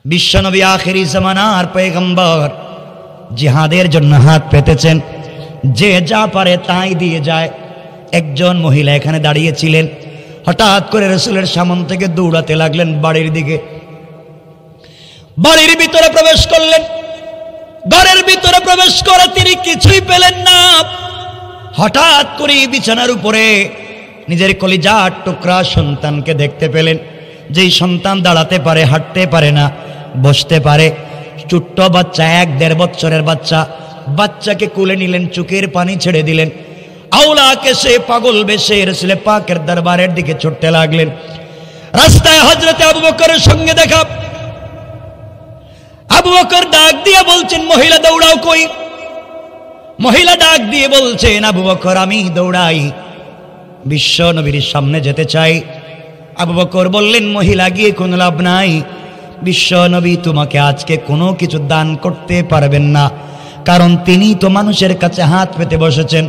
বিশ্বনবী আখেরি জামানার পয়গম্বর জিহাদের জন্য হাত পেতেছেন, যে যা পারে তাই দিয়ে যায়। একজন মহিলা এখানে দাঁড়িয়েছিলেন, হঠাৎ করে রাসূলের সামনে থেকে দৌড়াতে লাগলেন বাড়ির দিকে। বাড়ির ভিতরে প্রবেশ করলেন, ঘরের ভিতরে প্রবেশ করে তিনি কিছুই পেলেন না। হঠাৎ করে বিছানার উপরে নিজের কলিজার টুকরা সন্তানকে দেখতে পেলেন, যেই সন্তান দাঁড়াতে পারে, হাঁটতে পারে না, বসতে পারে। ছোট্ট বাচ্চা, 1-1.5 বছরের বাচ্চা। বাচ্চাকে কোলে নিলেন, চোখের পানি ছেড়ে দিলেন। আওলাকে সে পাগল বেশে রাসূল পাকের দরবারের দিকে ছুটতে লাগলেন। রাস্তায় হযরতে আবু বকরের সঙ্গে দেখা। আবু বকর ডাক দিয়ে বলছেন, মহিলা দৌড়াও কই? মহিলা ডাক দিয়ে বলছেন, আবু বকর আমি দৌড়াই, বিশ্ব নবীর সামনে যেতে চাই। আবু বকর বললেন, মহিলা গিয়ে কোনো লাভ নাই, বিশ্ব নবী তোমাকে আজকে কোনো কিছু দান করতে পারবেন না, কারণ তিনি তো মানুষের কাছে হাত পেতে বসেছেন।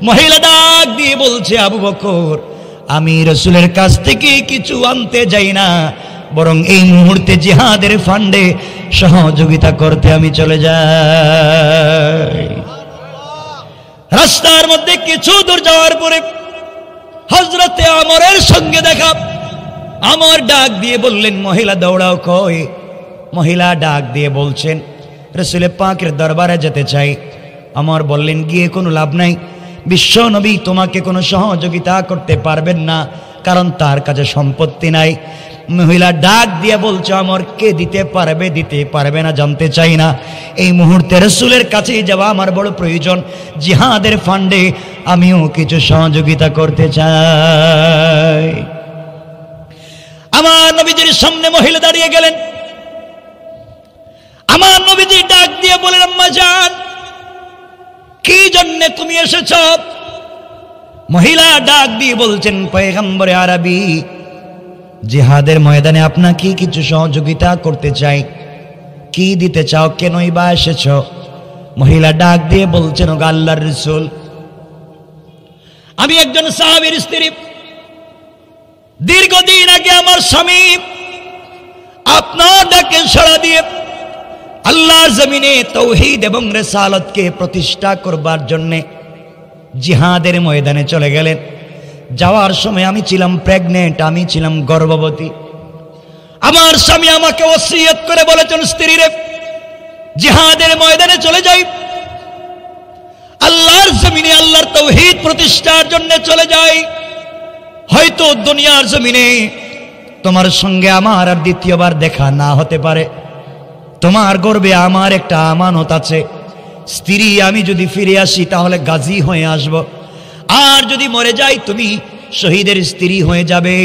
মহিলা ডাক দিয়ে বলছে, আবু বকর আমি রাসূলের কাছ থেকে কিছু আনতে যাই না, বরং এই মুহূর্তে জিহাদের ফান্ডে সহযোগিতা করতে আমি চলে যাই। রাস্তার মধ্যে কিছু দূর যাওয়ার পরে হযরতে আমরের সঙ্গে দেখা। আমর ডাক দিয়ে বললেন, মহিলা দৌড়াও কই? মহিলা ডাক দিয়ে বলছেন, রাসূল পাকের দরবারে যেতে চাই। আমর বললেন, গিয়ে কোনো লাভ নাই, বিশ্ব নবী তোমাকে কোনো সহযোগিতা করতে পারবেন না, কারণ তার কাছে সম্পত্তি নাই। মহিলা ডাক দিয়ে বলছে, আমর কে দিতে পারবে, দিতে পারবে না জানতে চাই না, এই মুহূর্তে রাসূলের কাছে যাওয়া আমার বড় প্রয়োজন। জিহাদের ফান্ডে আমিও কিছু সহযোগিতা করতে চাই। আমার নবীজির সামনে মহিলা দাঁড়িয়ে গেলেন। আমার নবীজি ডাক দিয়ে বলেন, আম্মা জান কি জন্য তুমি এসেছ? মহিলা ডাক দিয়ে বলছেন, পয়গম্বরে আরবি জিহাদের ময়দানে আপনাকে কিছু সহযোগিতা করতে চাই। কি দিতে চাও, কেনই বা এসেছ? মহিলা ডাক দিয়ে বলছেন, ও আল্লাহর রাসূল আমি একজন সাহাবীর স্ত্রী, দীর্ঘদিন আগে আমার স্বামী আপনার ডাকে সাড়া দিয়ে আল্লাহর জমিনে তাওহীদ এবং রিসালাতকে প্রতিষ্ঠা করবার জন্য জিহাদের ময়দানে চলে গেলেন। যাওয়ার সময় আমি ছিলাম প্রেগনেন্ট, আমি ছিলাম গর্ভবতী। আমার স্বামী আমাকে ওসিয়ত করে বলেছেন, স্ত্রীরে জিহাদের ময়দানে চলে যাই, আল্লাহর জমিনে আল্লাহর তাওহীদ প্রতিষ্ঠার জন্য চলে যাই। হয়তো দুনিয়ার জমিনে তোমার সঙ্গে আমার আর দ্বিতীয়বার দেখা না হতে পারে, তোমার গর্ভে আমার একটা আমানত আছে। স্ত্রী আমি যদি ফিরে আসি তাহলে গাজী হয়ে আসব, আর যদি মরে যাই তুমি শহীদের স্ত্রী হয়ে যাবে।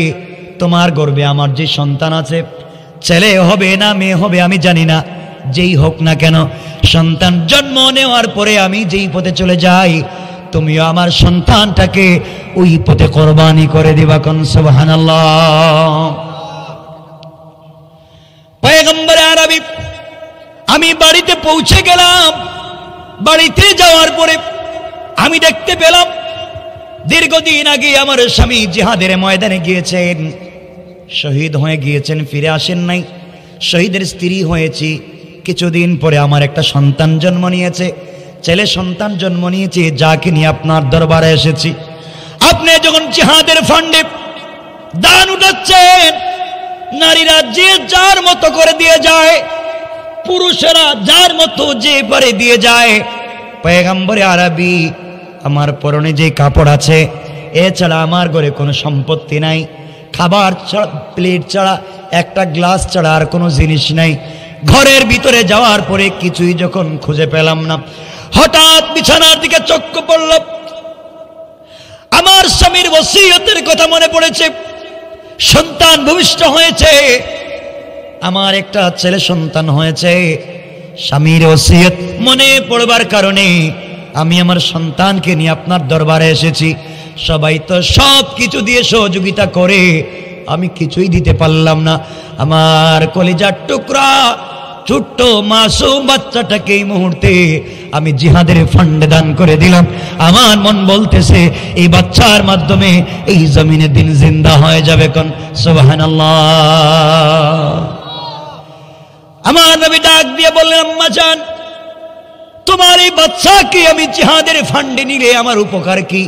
তোমার গর্ভে আমার যে সন্তান আছে, ছেলে হবে না মেয়ে হবে আমি জানি না, যেই হোক না কেন, সন্তান জন্ম নেওয়ার পরে আমি যেই পথে চলে যাই, তুমিও আমার সন্তানটাকে ওই পথে কোরবানি করে দিবা। কোন সুবহানাল্লাহ। পয়গম্বর আরবি আমি বাড়িতে পৌঁছে গেলাম। বাড়িতে যাওয়ার পরে আমি দেখতে পেলাম দীর্ঘদিন আগে আমার স্বামী জিহাদের ময়দানে গিয়েছেন, শহীদ হয়ে গিয়েছেন, ফিরে আসেন নাই। শহীদের স্ত্রী হয়েছি, কিছুদিন পরে আমার একটা সন্তান জন্ম নিয়েছে, ছেলে সন্তান জন্ম নিয়েছে, যাকে নিয়ে আপনার দরবারে এসেছি। আপনি যখন জিহাদের ফান্ডে দান উঠাচ্ছেন, নারীরা যে যার মতো করে দিয়ে যায়, পুরুষেরা যার মতো যে পারে দিয়ে যায়। পয়গম্বরে আরবি আমার পরনে যে কাপড় আছে, এছাড়া আমার ঘরে কোনো সম্পত্তি নাই, খাবার ছাড়া, প্লেট ছাড়া, একটা গ্লাস ছাড়া আর কোনো জিনিস নাই। ঘরের ভিতরে যাওয়ার পরে কিছুই যখন খুঁজে পেলাম না, হঠাৎ বিছানার দিকে চক্ষু পড়ল। আমার স্বামীর ওসিয়তের কথা মনে পড়েছে, সন্তান ভূমিষ্ঠ হয়েছে, আমার একটা ছেলে সন্তান হয়েছে। স্বামীর ওসিয়ত মনে পড়বার কারণে আমি আমার সন্তানকে নিয়ে আপনার দরবারে এসেছি। সবাই তো সব কিছু দিয়ে সহযোগিতা করে, আমি কিছুই দিতে পারলাম না। আমার কলিজার টুকরা ছোট্ট মাসুম বাচ্চাটাকে এই মুহূর্তে আমি জিহাদের ফান্ডে দান করে দিলাম। আমার মন বলতেছে এই বাচ্চার মাধ্যমে এই জমিনে দিন জিন্দা হয়ে যাবে। কোন সুবহানাল্লাহ। আমার নবী ডাক দিয়ে বললেন, আম্মা জান, তোমার এই বাচ্চাকে আমি জিহাদের ফান্ডে নিলে আমার উপকার কি?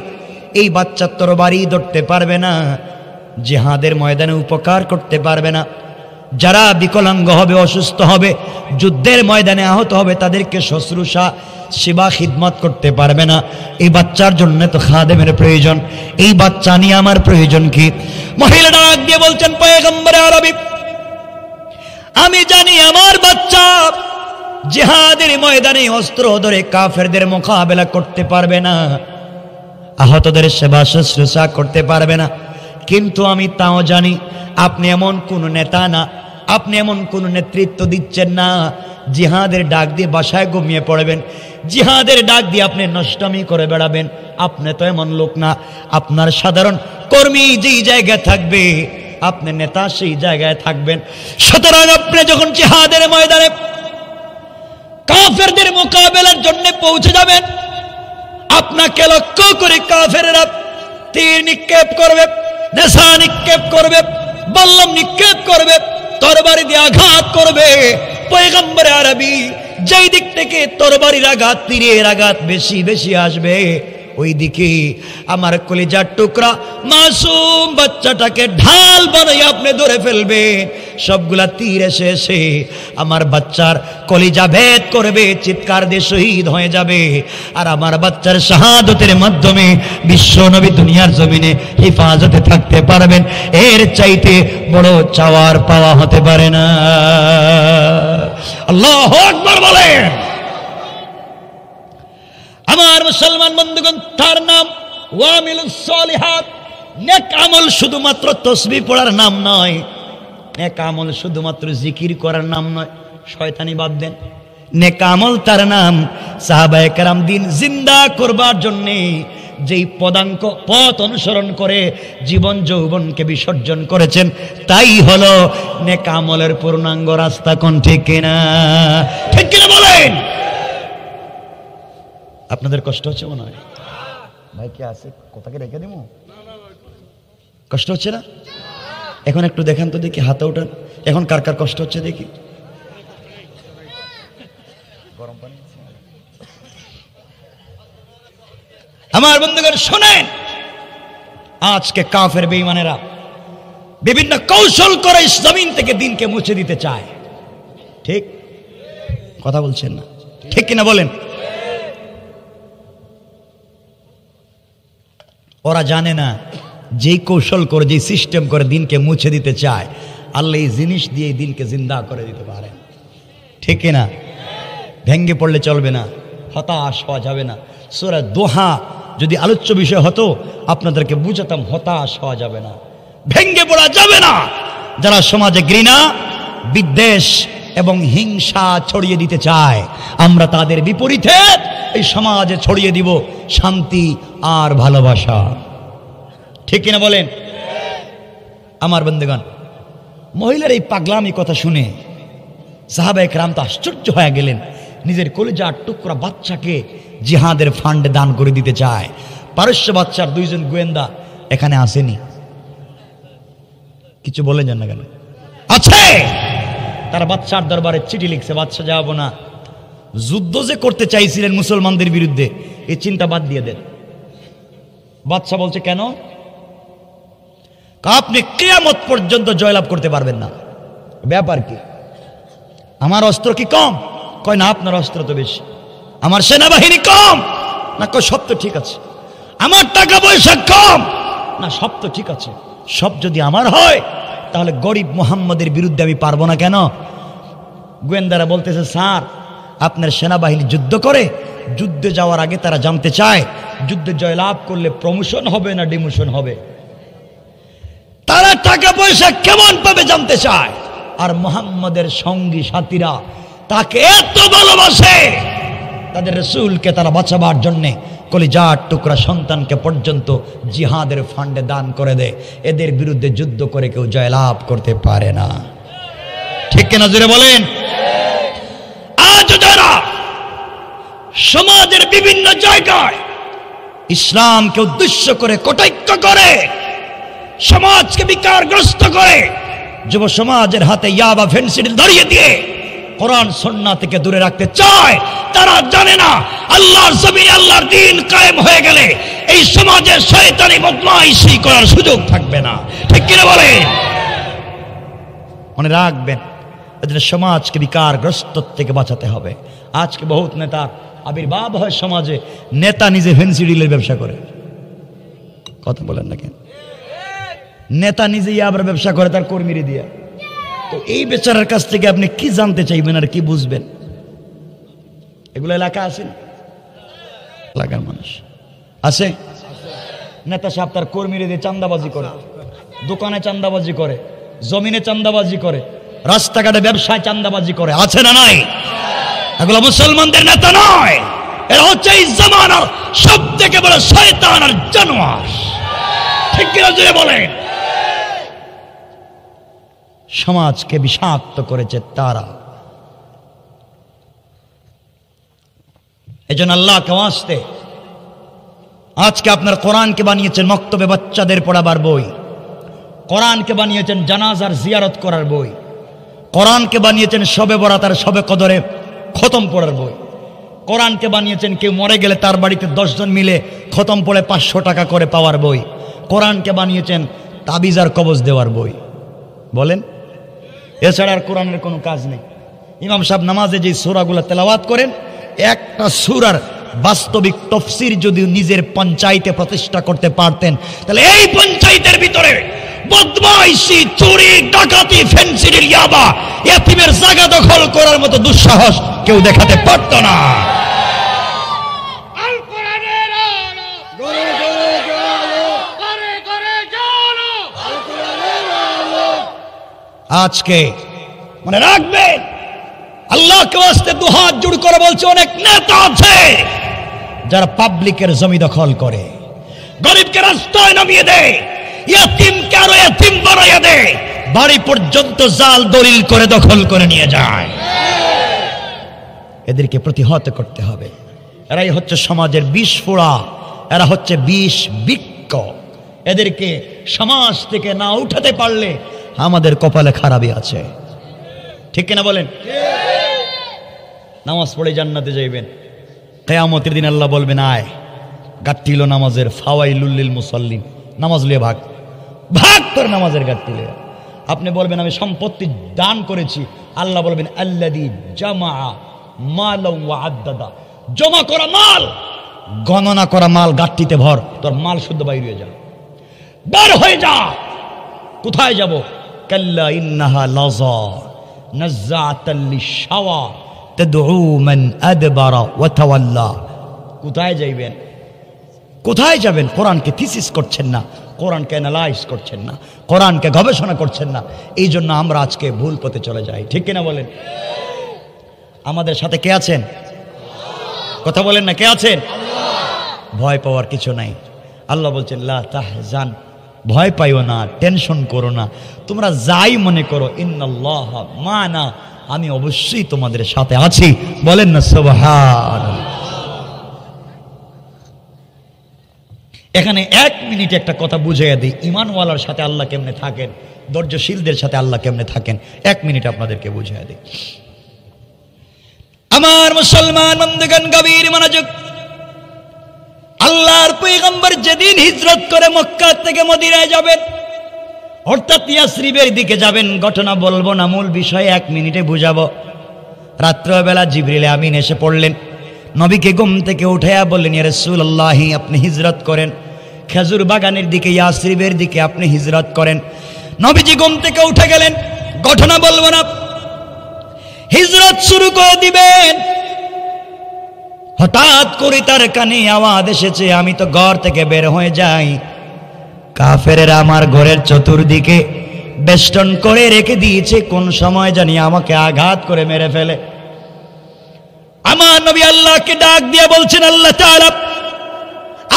এই বাচ্চা তরবারি ধরতে পারবে না, জিহাদের ময়দানে উপকার করতে পারবে না। যারা বিকলাঙ্গ হবে, অসুস্থ হবে, যুদ্ধের ময়দানে আহত হবে, তাদেরকে শুশ্রূষা সেবা খিদমত করতে পারবে না। এই বাচ্চার জন্য তো খাদেমের প্রয়োজন, এই বাচ্চা নিয়ে আমার প্রয়োজন কি? মহিলা ডাক দিয়ে বলছেন, পয়গম্বরে আরবি, আমি জানি আমার বাচ্চা জিহাদের ময়দানে অস্ত্র ধরে কাফেরদের মোকাবেলা করতে পারবে না, আহতদের সেবা শুশ্রূষা করতে পারবে না। কিন্তু আমি তাও জানি আপনি এমন কোন নেতা না, আপনি এমন কোন নেতৃত্ব দিচ্ছেন না জিহাদের ডাক দিয়ে বাসায় ঘুমিয়ে পড়বেন, জিহাদের ডাক দিয়ে আপনি নষ্টামি করে বেড়াবেন। আপনি তো এমন লোক না, আপনার সাধারণ কর্মী যেই জায়গায় থাকবে, আপনি নেতা সেই জায়গায় থাকবেন। সুতরাং আপনি যখন জিহাদের ময়দানে কাফেরদের মোকাবেলার জন্য পৌঁছে যাবেন, আপনাকে লক্ষ্য করে কাফেররা তীর নিক্ষেপ করবে, নেশা নিক্ষেপ করবে, বল্লম নিক্ষেপ করবে, তরবারি দিয়ে আঘাত করবে। পয়গম্বরে আরবি, যেই দিক থেকে তরবারির আঘাত, তীরের আঘাত বেশি বেশি আসবে, ওই দিকে আমার কলিজার টুকরা মাসুম বাচ্চাটাকে ঢাল বানাই আপনি ধরে ফেলবে। সবগুলা তীর এসে এসে আমার বাচ্চার কলিজা ভেদ করবে, চিৎকার দিয়ে শহীদ হয়ে যাবে। আর আমার বাচ্চার শাহাদতের মাধ্যমে বিশ্ব নবী দুনিয়ার জমিনে হেফাজতে থাকতে পারবেন। এর চাইতে বড় চাওয়ার পাওয়া হতে পারে না। আল্লাহু আকবার বলেন। আমার মুসলমান বন্ধুগণ, তার নাম ওয়ামিলুস সালিহাত। নেক আমল শুধুমাত্র তাসবিহ পড়ার নাম নয়, নেক আমল শুধুমাত্র জিকির করার নাম নয়, শয়তানি বাদ দেন। নেক আমল তার নাম সাহাবায়ে কেরাম দিন জিন্দা করবার জন্য যেই পদাঙ্ক পথ অনুসরণ করে জীবন যৌবনকে বিসর্জন করেছেন, তাই হলো নেক আমলের পূর্ণাঙ্গ রাস্তা। কোন ঠিক কিনা? ঠিক কিনা বলেন? আপনাদের কষ্ট হচ্ছে মনে হয়? ভাই কে আছে? কথাকে রেখে দিব? কষ্ট হচ্ছে না? এখন একটু দেখান তো দেখি, হাতে উঠান। এখন কার কার কষ্ট হচ্ছে দেখি। গরম পানি। আমার বন্ধুগণ শোনেন, আজকে কাফের বেঈমানেরা বিভিন্ন কৌশল করে জমিন থেকে দিনকে মুছে দিতে চায়। ঠিক কথা বলছেন না? ঠিক কিনা বলেন? ওরা জানে না যেই কৌশল করে, যেই সিস্টেম করে দিনকে মুছে দিতে চায়, আল্লাহ এই জিনিস দিয়ে দিনকে জিন্দা করে দিতে পারে। ঠিক না? ভেঙ্গে পড়লে চলবে না, হতাশ হওয়া যাবে না। সূরা দোহা যদি আলোচ্য বিষয় হতো, আপনাদেরকে বুঝাতাম হতাশ হওয়া যাবে না, ভেঙ্গে পড়া যাবে না। যারা সমাজে ঘৃণা, বিদ্বেষ এবং হিংসা ছড়িয়ে দিতে চায়, আমরা তাদের বিপরীতে এই সমাজে ছড়িয়ে দিব শান্তি আর ভালোবাসা। ঠিক কিনা বলেন? আমার বন্ধুগণ, মহিলার এই পাগলামি কথা শুনে সাহাবায়ে কেরাম তো আশ্চর্য হয়ে গেলেন। নিজের কলিজার টুকরা বাচ্চাকে জিহাদের ফান্ডে দান করে দিতে চায়। পারস্য বাচ্চার দুইজন গোয়েন্দা এখানে আসেনি, কিছু বলে যান না কেন? আছে। তারা বাচ্চার দরবারে চিঠি লিখছে, বাচ্চা যাবো না। যুদ্ধ যে করতে চাইছিলেন মুসলমানদের বিরুদ্ধে, এই চিন্তা বাদ দিয়ে দেন। বাচ্চা বলছে কেন? আপনি কিয়ামত পর্যন্ত জয়লাভ করতে পারবেন না। ব্যাপার কি? আমার অস্ত্র কি কম? কয় না, আপনার অস্ত্র তো বেশি। আমার সেনাবাহিনী কম না? কয় সব তো ঠিক আছে। আমার টাকা পয়সা কম না? সব তো ঠিক আছে। সব যদি আমার হয়, তাহলে গরিব মুহাম্মদের বিরুদ্ধে আমি পারবো না কেন? গোয়েন্দারা বলতেছে, স্যার আপনার সেনাবাহিনী যুদ্ধ করে, যুদ্ধে যাওয়ার আগে তারা জানতে চায় যুদ্ধে জয়লাভ করলে প্রমোশন হবে না ডিমোশন হবে। তারা টাকা পয়সা কেমন পাবে জানতে চায়। আর মুহাম্মদের সঙ্গী সাথীরা তাকে এত ভালোবাসে, তাদের রাসূলকে তারা বাঁচাবার জন্যে কলিজার টুকরা সন্তানকে পর্যন্ত জিহাদের ফান্ডে দান করে দেয়। এদের বিরুদ্ধে যুদ্ধ করে কেউ জয়লাভ করতে পারে না। ঠিক কিনা জোরে বলেন? আজ যারা সমাজের বিভিন্ন জায়গায় ইসলামকে উদ্দেশ্য করে কটাক্ষ করে, সমাজকে বিকারগ্রস্ত করে, যুব সমাজের হাতে ইয়াবা ফেন্সিডিল ধরিয়ে দিয়ে কোরআন সুন্নাহ থেকে দূরে রাখতে চায়, তারা জানে না আল্লাহর জমিনে আল্লাহর দ্বীন কায়েম হয়ে গেলে এই সমাজে শয়তানি বদমাইশি করার সুযোগ থাকবে না। ঠিক কিনা বলেন? মনে রাখবেন, এদের সমাজকে বিকারগ্রস্ত থেকে বাঁচাতে হবে। আজকে বহুত নেতা আবির্ভাব হয় সমাজে, নেতা নিজে ফেন্সি ডিলের ব্যবসা করে। কথা বলেন না কেন? নেতা নিজেই আবার ব্যবসা করে তার কর্মীরে দিয়া। তো এই বেচারার কাছ থেকে আপনি কি জানতে চাইবেন আর কি বুঝবেন? এগুলো এলাকা আছে না? এলাকার মানুষ আছে। নেতা সাহেব তার কর্মীরে দিয়ে চান্দাবাজি করে, দোকানে চান্দাবাজি করে, জমিনে চান্দাবাজি করে, রাস্তাঘাটে ব্যবসায় চান্দাবাজি করে, আছে না নাই? এগুলো মুসলমানদের নেতা নয়, এরা হচ্ছে এই জামানার সব থেকে বড় শয়তান আর জানোয়ার। ঠিক কিনা জোরে বলেন? সমাজকে বিষাক্ত করেছে তারা। এজন্য আল্লাহকে ওয়াস্তে আজকে আপনার কোরআনকে বানিয়েছেন মক্তবে বাচ্চাদের পড়াবার বই, কোরআনকে বানিয়েছেন জানাজার জিয়ারত করার বই, কোরআনকে বানিয়েছেন শবে বরাত আর শবে কদরে খতম পড়ার বই, কোরআনকে বানিয়েছেন কেউ মরে গেলে তার বাড়িতে 10 জন মিলে খতম পড়ে 500 টাকা করে পাওয়ার বই, কোরআনকে বানিয়েছেন তাবিজ আর কবজ দেওয়ার বই। বলেন, এছাড়া আর কোরআনের কোনো কাজ নেই। ইমাম সাহেব নামাজে যে সূরাগুলো তেলাওয়াত করেন, একটা সূরার বাস্তবিক তফসির যদি নিজের পঞ্চায়েতে প্রতিষ্ঠা করতে পারতেন, তাহলে এই পঞ্চায়েতের ভিতরে বদমাইশি, চুরি, ডাকাতি, ফেন্সিডিল, ইয়াবা, ইয়াতিমের জায়গা দখল করার মতো দুঃসাহস কেউ দেখাতে পারত না। আজকে মনে রাখবেন, আল্লাহকে ওয়াস্তে দুহাত জোড় করে বলছে, অনেক নেতা আছে যারা পাবলিকের জমি দখল করে, গরিবকে রাস্তায় নামিয়ে দেয়, ইয়াতিমকে আরো ইয়াতিম বানাইয়া দেয়, বাড়ি পর্যন্ত জাল দলিল করে দখল করে নিয়ে যায়। এদেরকে প্রতিহত করতে হবে। এরাই হচ্ছে সমাজের বিষ ফোড়া, এরা হচ্ছে বিষ বৃক্ষ। এদেরকে সমাজ থেকে না উঠাতে পারলে আমাদের কপালে খারাপই আছে। ঠিক কিনা বলেন? নামাজ পড়ে জান্নাতে যাইবেন, কিয়ামতের দিন আল্লাহ বলবেন, আয় গাট্টিল নামাজের ফাওয়াইলুল লিল মুসাল্লিন, নামাজ লিয়ে ভাগ ভাগ তোর নামাজের গাট্টি লিয়ে। আপনি বলবেন আমি সম্পত্তি দান করেছি, আল্লাহ বলবেন আল্লাযী জামা মালাও ওয়া আদ্দাদা, জমা করা মাল, গণনা করা মাল গাট্টিতে ভর, তোর মাল শুদ্ধ বাইরে হয়ে যা, বার হয়ে যা। কোথায় যাব? কাল্লা ইন্নাহা লাযা নাযাআতাল লিশাওয়া তাদউ মান আদবারা ওয়া তাওয়াল্লা। কোথায় যাইবেন? কোথায় যাবেন? কোরআনকে থিসিস করছেন না, কোরআনকে অ্যানালাইজ করছেন না, কোরআনকে গবেষণা করছেন না। এই জন্য আমরা আজকে ভুল পথে চলে যাই। ঠিক কিনা বলেন? আমাদের সাথে কে আছেন? কথা বলেন না, কে আছেন? ভয় পাওয়ার কিছু নাই। আল্লাহ বলছেন লা তাহজান, ভয় পাইও না, টেনশন করো না, তোমরা যাই মনে করো, ইন্নাল্লাহ মানা, আমি অবশ্যই তোমাদের সাথে আছি। বলেন না সুবহানাল্লাহ। এখানে 1 মিনিটে একটা কথা বুঝাইয়া দিই, ঈমানওয়ালার সাথে আল্লাহ কেমনে থাকেন, ধৈর্যশীলদের সাথে আল্লাহ কেমনে থাকেন, 1 মিনিট আপনাদেরকে বুঝাইয়া দিই। আমার মুসলমান বন্ধুগণ, গভীর মনোযোগ। আল্লাহর পয়গম্বর যেদিন হিজরত করে মক্কা থেকে মদিনায় যাবেন, অর্থাৎ ইয়াসরিবের দিকে যাবেন, ঘটনা বলবো না, মূল বিষয় 1 মিনিটে বুঝাবো। রাত্রবেলা জিবরিল আমিন এসে পড়লেন, নবীকে ঘুম থেকে উঠাইয়া বললেন, ইয়া রাসূলুল্লাহ, আপনি হিজরত করেন, খেজুর বাগানের দিকে, ইয়াসরিবের দিকে আপনি হিজরত করেন। নবীজি ঘুম থেকে উঠে গেলেন, ঘটনা বলবো না, হিজরত শুরু করে দিবেন। হঠাৎ করে তার কানে আওয়াজ এসেছে, আমি তো ঘর থেকে বের হয়ে যাই, কাফেরেরা আমার ঘরের চতুর্দিকে বেষ্টন করে রেখে দিয়েছে, কোন সময় জানি আমাকে আঘাত করে মেরে ফেলে। আমার নবী আল্লাহকে ডাক দিয়ে বলছেন, আল্লাহ তাআলা,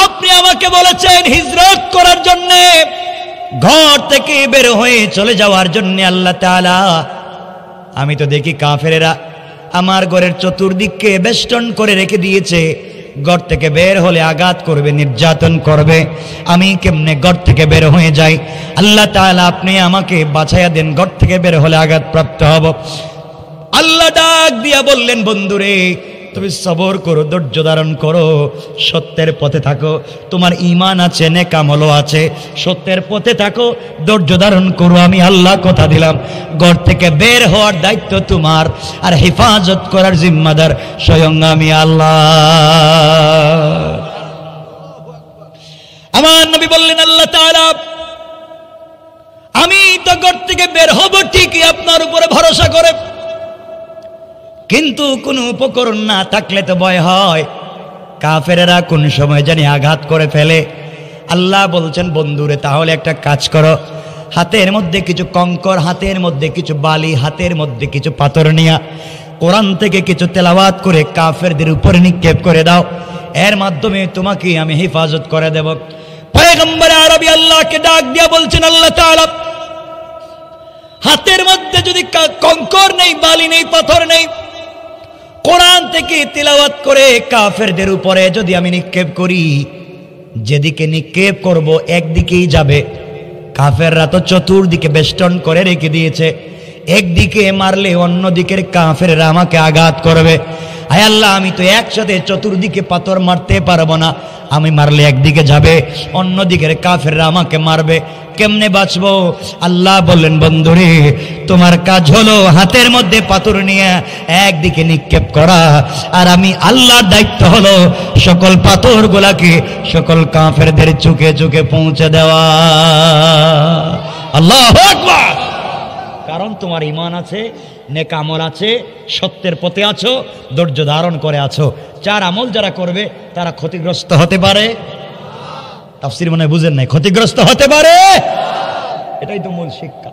আপনি আমাকে বলেছেন হিজরত করার জন্য, ঘর থেকে বের হয়ে চলে যাওয়ার জন্য। আল্লাহ তাআলা, আমি তো দেখি কাফেরেরা আমার ঘরের চতুর্দিকে বেষ্টন করে রেখে দিয়েছে, ঘর থেকে বের হলে আঘাত করবে, নির্যাতন করবে, আমি কেমনে ঘর থেকে বের হয়ে যাই? আল্লাহ তাআলা, আপনি আমাকে বাঁচাইয়া দেন, ঘর থেকে বের হলে আঘাত প্রাপ্ত হব। আল্লাহ ডাক দিয়া বললেন, বন্ধুরে তুমি সবর করো, ধৈর্য ধারণ করো, সত্যের পথে থাকো, তোমার ঈমান আছে, নেক আমলও আছে, সত্যের পথে থাকো, ধৈর্য ধারণ করো। আমি আল্লাহ কথা দিলাম, ঘর থেকে বের হওয়ার দায়িত্ব তোমার, আর হেফাজত করার জিম্মাদার স্বয়ং আমি আল্লাহ। আমার নবী বললেন, আল্লাহ তাআলা, আমি তো ঘর থেকে বের হব ঠিকই আপনার উপরে ভরসা করে, কিন্তু কোনো উপকরণ না থাকলে তো ভয় হয়, কাফেরেরা কোন সময় জানি আঘাত করে ফেলে। আল্লাহ বলছেন, বন্ধুরে তাহলে একটা কাজ করো, হাতের মধ্যে কিছু কঙ্কর, হাতের মধ্যে কিছু বালি, হাতের মধ্যে কিছু পাথর নিয়া কোরআন থেকে কিছু তেলাওয়াত করে কাফেরদের উপরে নিক্ষেপ করে দাও, এর মাধ্যমে তোমাকে আমি হেফাজত করে দেব। পয়গম্বর আরবি আল্লাহকে ডাক দিয়া বলছেন, আল্লাহ তাআলা, হাতের মধ্যে যদি কঙ্কর নেই, বালি নেই, পাথর নেই, কোরআন থেকে তিলাওয়াত করে কাফেরদের উপরে যদি আমি নিক্ষেপ করি, যেদিকে নিক্ষেপ করব একদিকেই যাবে। কাফেররা তো চতুর্দিকে বেষ্টন করে রেখে দিয়েছে, একদিকে মারলে অন্য দিকের কাফেররা আমাকে আঘাত করবে। আয় আল্লাহ, আমি তো একসাথে চতুর্দিকে পাথর মারতে পারবো না, আমি মারলে একদিকে যাবে, অন্য দিকের কাফেররা আমাকে মারবে, কেমনে বাঁচবো? আল্লাহ বললেন, বন্ধুরে তোমার কাজ হলো হাতের মধ্যে পাথর নিয়ে একদিকে নিক্ষেপ করা, আর আমি আল্লাহর দায়িত্ব হলো সকল পাথর গুলাকে সকল কাফেরদের চোখে চোখে পৌঁছে দেওয়া। আল্লাহু আকবার। কারণ তোমার ঈমান আছে, নেক আমল আছে, সত্যের পথে আছো, ধৈর্য ধারণ করে আছো। চার আমল যারা করবে তারা ক্ষতিগ্রস্ত হতে পারে। তাফসীর মনে বুঝেন নাই, ক্ষতিগ্রস্ত হতে পারে, এটাই তো মূল শিক্ষা।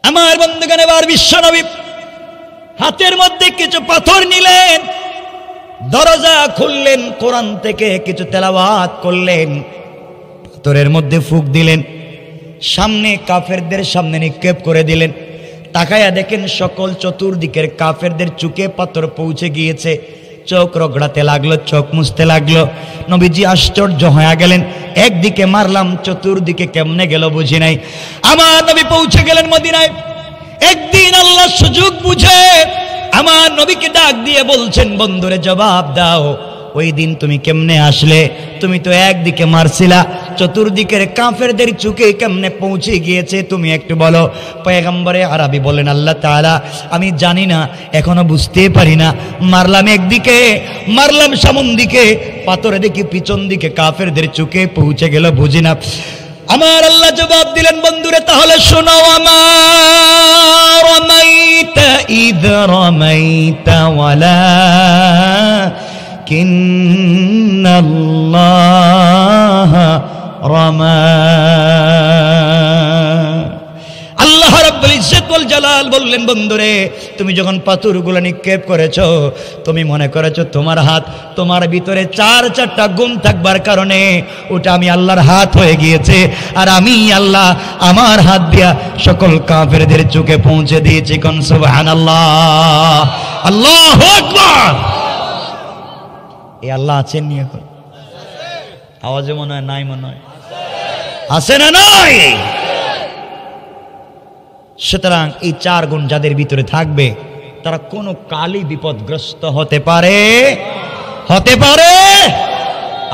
আমার বন্ধুগণ, এবার বিশ্বনবী হাতের মধ্যে কিছু পাথর নিলেন, দরজা খুললেন, কোরআন থেকে কিছু তেলাওয়াত করলেন, পাথরের মধ্যে ফুঁক দিলেন, সামনে কাফেরদের সামনে নিক্ষেপ করে দিলেন। তাকায়া দেখেন সকল চতুর্দিকের কাফেরদের চোখে পাথর পৌঁছে গিয়েছে, চোখ রগড়াতে লাগলো, চোখ মুছতে লাগলো। নবীজি আশ্চর্য হয়ে গেলেন, একদিকে মারলাম, চতুর্দিকে কেমনে গেল বুঝি নাই। আমার নবী পৌঁছে গেলেন মদিনায়। একদিন আল্লাহ সুযোগ বুঝে আমার নবীকে ডাক দিয়ে বলছেন, বন্ধুরে জবাব দাও, ওই দিন তুমি কেমনে আসলে? তুমি তো একদিকে মারছিলা, চতুর্দিকের কাফেরদের চোখে কেমনে পৌঁছে গিয়েছে তুমি একটু বলো। পয়গম্বরে আরবি বলেন, আল্লাহ তাআলা, আমি জানি না, এখনো বুঝতে পারি না, মারলাম একদিকে, মারলাম সামন দিকে, পাথরে দেখি পিছন দিকে কাফেরদের চোখে পৌঁছে গেল বুঝি না। আমার আল্লাহ জবাব দিলেন, বন্ধুরে তাহলে শোনো, আমার রামাইতা ইদ রামাইতা ওয়ালাকিন্নাল্লাহ রামা। আল্লাহ রাব্বুল ইজ্জত ওয়াল জালাল বললেন, বন্ধুরে তুমি যখন পাথরগুলো নিক্ষেপ করেছো, তুমি মনে করেছো তোমার হাত, তোমার ভিতরে চারটা গুণ থাকবার কারণে ওটা আমি আল্লাহর হাত হয়ে গিয়েছে, আর আমি আল্লাহ আমার হাত দিয়া সকল কাফেরদের চোখে পৌঁছে দিয়েছি। কোন সুবহানাল্লাহ, আল্লাহু আকবার। এই আল্লাহ আছেন নি? এখন আওয়াজে মনে হয় নাই, মনে হয় আছে না নাই? সুতরাং এই চার গুণ যাদের ভিতরে থাকবে তারা কোনো কালই বিপদগ্রস্ত হতে পারে।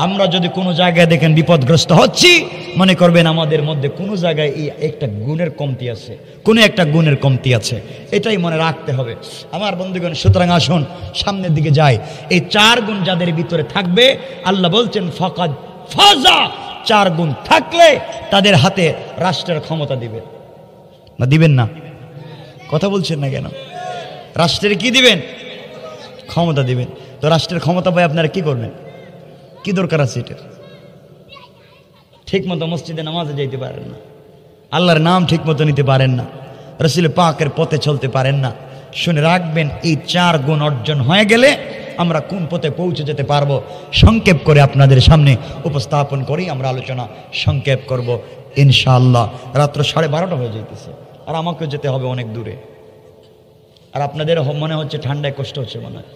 আমরা যদি কোনো জায়গায় দেখেন বিপদগ্রস্ত হচ্ছি, মনে করবেন আমাদের মধ্যে কোনো জায়গায় এই একটা গুণের কমতি আছে, কোনো একটা গুণের কমতি আছে, এটাই মনে রাখতে হবে আমার বন্ধুগণ। সুতরাং আসুন সামনের দিকে যাই। এই চার গুণ যাদের ভিতরে থাকবে, আল্লাহ বলছেন ফাকাদ ফাজা, চার গুণ থাকলে তাদের হাতে রাষ্ট্রের ক্ষমতা দিবে না, দিবেন না? কথা বলছেন না কেন? রাষ্ট্রের কি দিবেন? ক্ষমতা দিবেন। তো রাষ্ট্রের ক্ষমতা পাই আপনারা কি করবেন? কি দরকার আছে এটার? ঠিক মতো মসজিদে নামাজে যাইতে পারেন না, আল্লাহর নাম ঠিক মতো নিতে পারেন না, রাসূল পাকের পথে চলতে পারেন না। শুনে রাখবেন, এই চার গুণ অর্জন হয়ে গেলে আমরা কোন পথে পৌঁছে যেতে পারবো, সংক্ষেপ করে আপনাদের সামনে উপস্থাপন করেই আমরা আলোচনা সংক্ষেপ করব ইনশাআল্লাহ। রাত্র 12:30 হয়ে যাইতেছে, আর আমাকেও যেতে হবে অনেক দূরে। আর আপনাদের মনে হচ্ছে ঠান্ডায় কষ্ট হচ্ছে, মনে হয়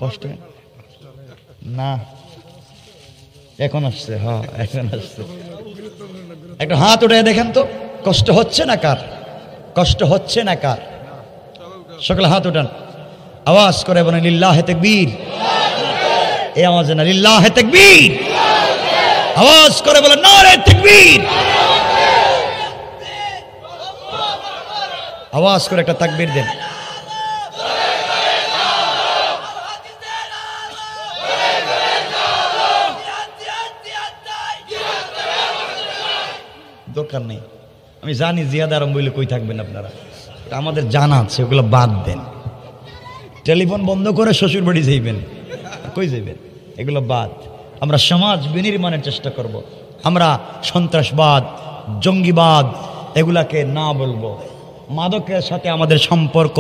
কষ্ট না? এখন আসছে, হ্যাঁ এখন আসছে। একটা হাত উঠে দেখেন তো, কষ্ট হচ্ছে না কার? কষ্ট হচ্ছে না কার? সকলে হাত উঠান, আওয়াজ করে বলেন লিল্লাহে তাকবীর। এই আওয়াজে না, লিল্লাহে তাকবীর। আওয়াজ করে বলেন নারে তাকবীর। আওয়াজ করে একটা তাকবীর দেন। দরকার নেই, আমি জানি জিয়াদ আরম বইলে কই থাকবেন আপনারা, আমাদের জানা আছে, ওগুলো বাদ দেন। টেলিফোন বন্ধ করে শ্বশুর বাড়ি যাইবেন, কই যাইবেন, এগুলো বাদ। আমরা সমাজ বিনির্মাণের চেষ্টা করব। আমরা সন্ত্রাসবাদ, জঙ্গিবাদ এগুলাকে না বলবো। মাদকের সাথে আমাদের সম্পর্ক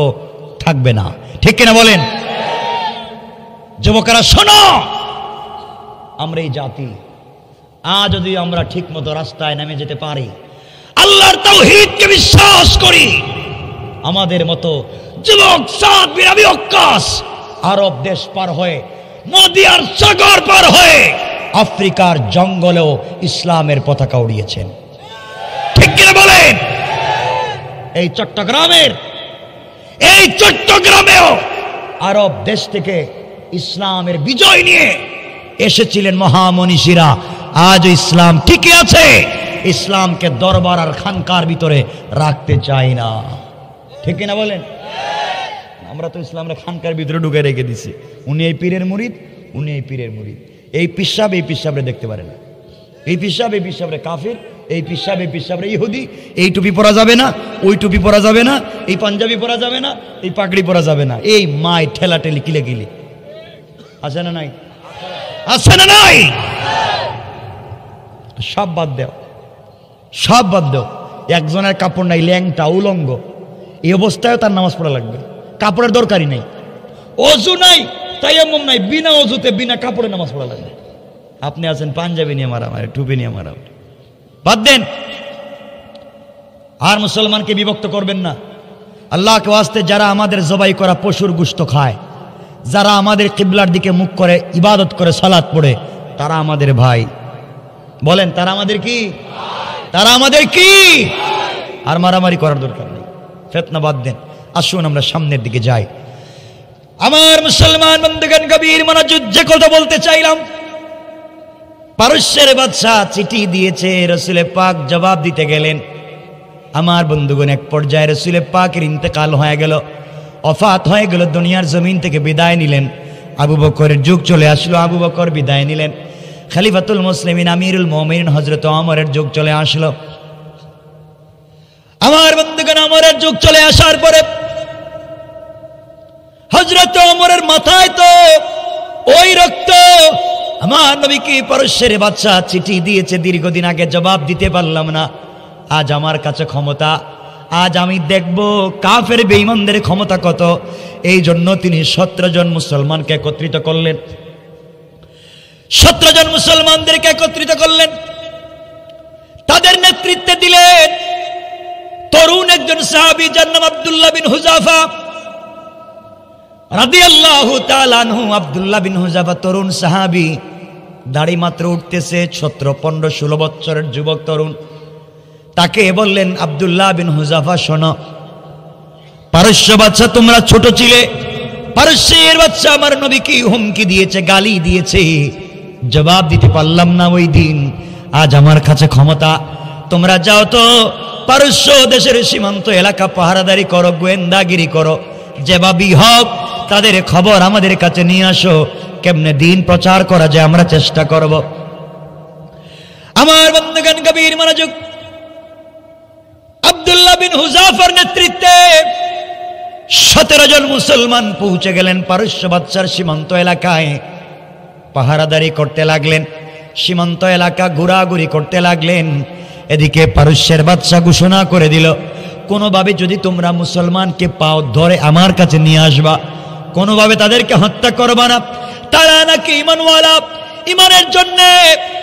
থাকবে না, ঠিক কিনা বলেন? যুবকেরা শোনো, আমরা এই জাতি আজ যদি আমরা ঠিক মতো রাস্তায় নেমে যেতে পারি, আল্লাহর তাওহীদকে বিশ্বাস করি, আমাদের মতো যুবক সাদ বিন আবি ওয়াক্কাস আরব দেশ পার হয়ে, নদী আর সাগর পার হয়ে আফ্রিকার জঙ্গলেও ইসলামের পতাকা উড়িয়েছেন, ঠিক কিনা বলেন? এই চট্টগ্রামেও আরব দেশ থেকে ইসলামের বিজয় নিয়ে এসেছিলেন মহামনীষীরা। আজ ইসলাম ঠিকই আছে, ইসলামকে দরবার আর খানকার ভিতরে রাখতে চাই না, ঠিক কিনা বলেন? আমরা তো ইসলামের খানকার ভিতরে ঢুকে রেখে দিছি। উনি এই পীরের মুরিদ, উনি এই পীরের মুরিদ। এই পিসাব এই পিসাবরে দেখতে পারে না, এই পিসাব এই পিসাবরে কাফির, এই পিসাব এই পিসাবরে ইহুদি। এই টুপি পরা যাবে না, ওই টুপি পরা যাবে না, এই পাঞ্জাবি পরা যাবে না, এই পাগড়ি পরা যাবে না। এই মাই ঠেলা ঠেলি কিলে কিলে আছে না নাই? আছে না নাই? সব বাদ দেও, সব বাদ দেও। একজনের কাপড় নাই, ল্যাংটা উলঙ্গ, এই অবস্থায় তার নামাজ পড়া লাগবে। কাপড়ের দরকারই নাই, অজু নাই, তায়াম্মুম নাই, বিনা অজুতে বিনা কাপড়ে নামাজ পড়া লাগবে। আপনি আছেন পাঞ্জাবি নিয়ে মারামারি, টুপি নিয়ে মারামারি, বাদ দেন। আর মুসলমানকে বিভক্ত করবেন না। আল্লাহকে ওয়াস্তে যারা আমাদের জবাই করা পশুর গোশত খায়, যারা আমাদের কিবলার দিকে মুখ করে ইবাদত করে সালাত পড়ে, তারা আমাদের ভাই। বলেন তারা আমাদের কি? তারা আমাদের কি? আর মারামারি করার দরকার নেই, ফিতনা বাদ দেন। আসুন আমরা সামনের দিকে যাই। আমার মুসলমান বন্ধুগণ, গভীর মনোযোগ যে কথা বলতে চাইলাম, পারস্যের বাদশাহ চিঠি দিয়েছে, রাসূলে পাক জবাব দিতে গেলেন। আমার বন্ধুগণ, এক পর্যায়ে রাসূলে পাকের ইন্তেকাল হয়ে গেল, ওফাত হয়ে গেল, দুনিয়ার জমিন থেকে বিদায় নিলেন। আবু বকরের যুগ চলে আসলো, আবু বকর বিদায় নিলেন। খলিফাতুল মুসলিমিন আমিরুল মুমিনিন হযরত ওমরের যুগ চলে আসলো। আমার বন্ধুগণ, ওমরের যুগ চলে আসার পরে হযরত ওমরের মাথায় তো ওই রক্ত। আমার নবীকে পারস্যের বাদশা চিঠি দিয়েছে, দীর্ঘদিন আগে জবাব দিতে পারলাম না। আজ আমার কাছে ক্ষমতা, আজ আমি দেখব কাফের বেঈমানদের ক্ষমতা কত। এই জন্য তিনি 17 জন মুসলমানকে একত্রিত করলেন, 17 জন মুসলমানদেরকে একত্রিত করলেন। তাদের নেতৃত্বে দিলেন তরুণ একজন সাহাবী, যার নাম আব্দুল্লাহ বিন হুযাফা রাদিয়াল্লাহু তাআলা আনহু। আব্দুল্লাহ বিন হুযাফা তরুণ সাহাবী, দাড়ি মাত্র উঠতেছে, 17, 15, 16 বছরের যুবক তরুণ। তাকে বললেন, আব্দুল্লাহ বিন হুযাফা শোনো, পারস্য বাদশা তোমরা ছোট ছিলে, পারস্যের বাদশা আমার নবীকে হুমকি দিয়েছে, গালি দিয়েছে, জবাব দিতে পারলাম না ওই দিন। আজ আমার কাছে ক্ষমতা, তোমরা যাও তো পারস্য দেশের সীমান্ত এলাকা পাহারাদারি করো, গোয়েন্দাগিরি করো, যেভাবেই হোক তাদের খবর আমাদের কাছে নিয়ে আসো, কেমনে দিন প্রচার করা যায় আমরা চেষ্টা করব। আমার বন্ধুগণ, গভীর মনোযোগ। আব্দুল্লাহ বিন হুযাফার নেতৃত্বে 17 জন মুসলমান পৌঁছে গেলেন পারস্য বাদশার সীমান্ত এলাকায়, পাহারাদারি করতে লাগলেন, সীমান্ত এলাকা ঘোরাঘুরি করতে লাগলেন। এদিকে পারস্যের বাদশা ঘোষণা করে দিল, কোনোভাবে যদি তোমরা মুসলমানকে পাও ধরে আমার কাছে নিয়ে আসবা, কোনোভাবে তাদেরকে হত্যা করবা না। তারা নাকি ঈমানওয়ালা, ঈমানের জন্য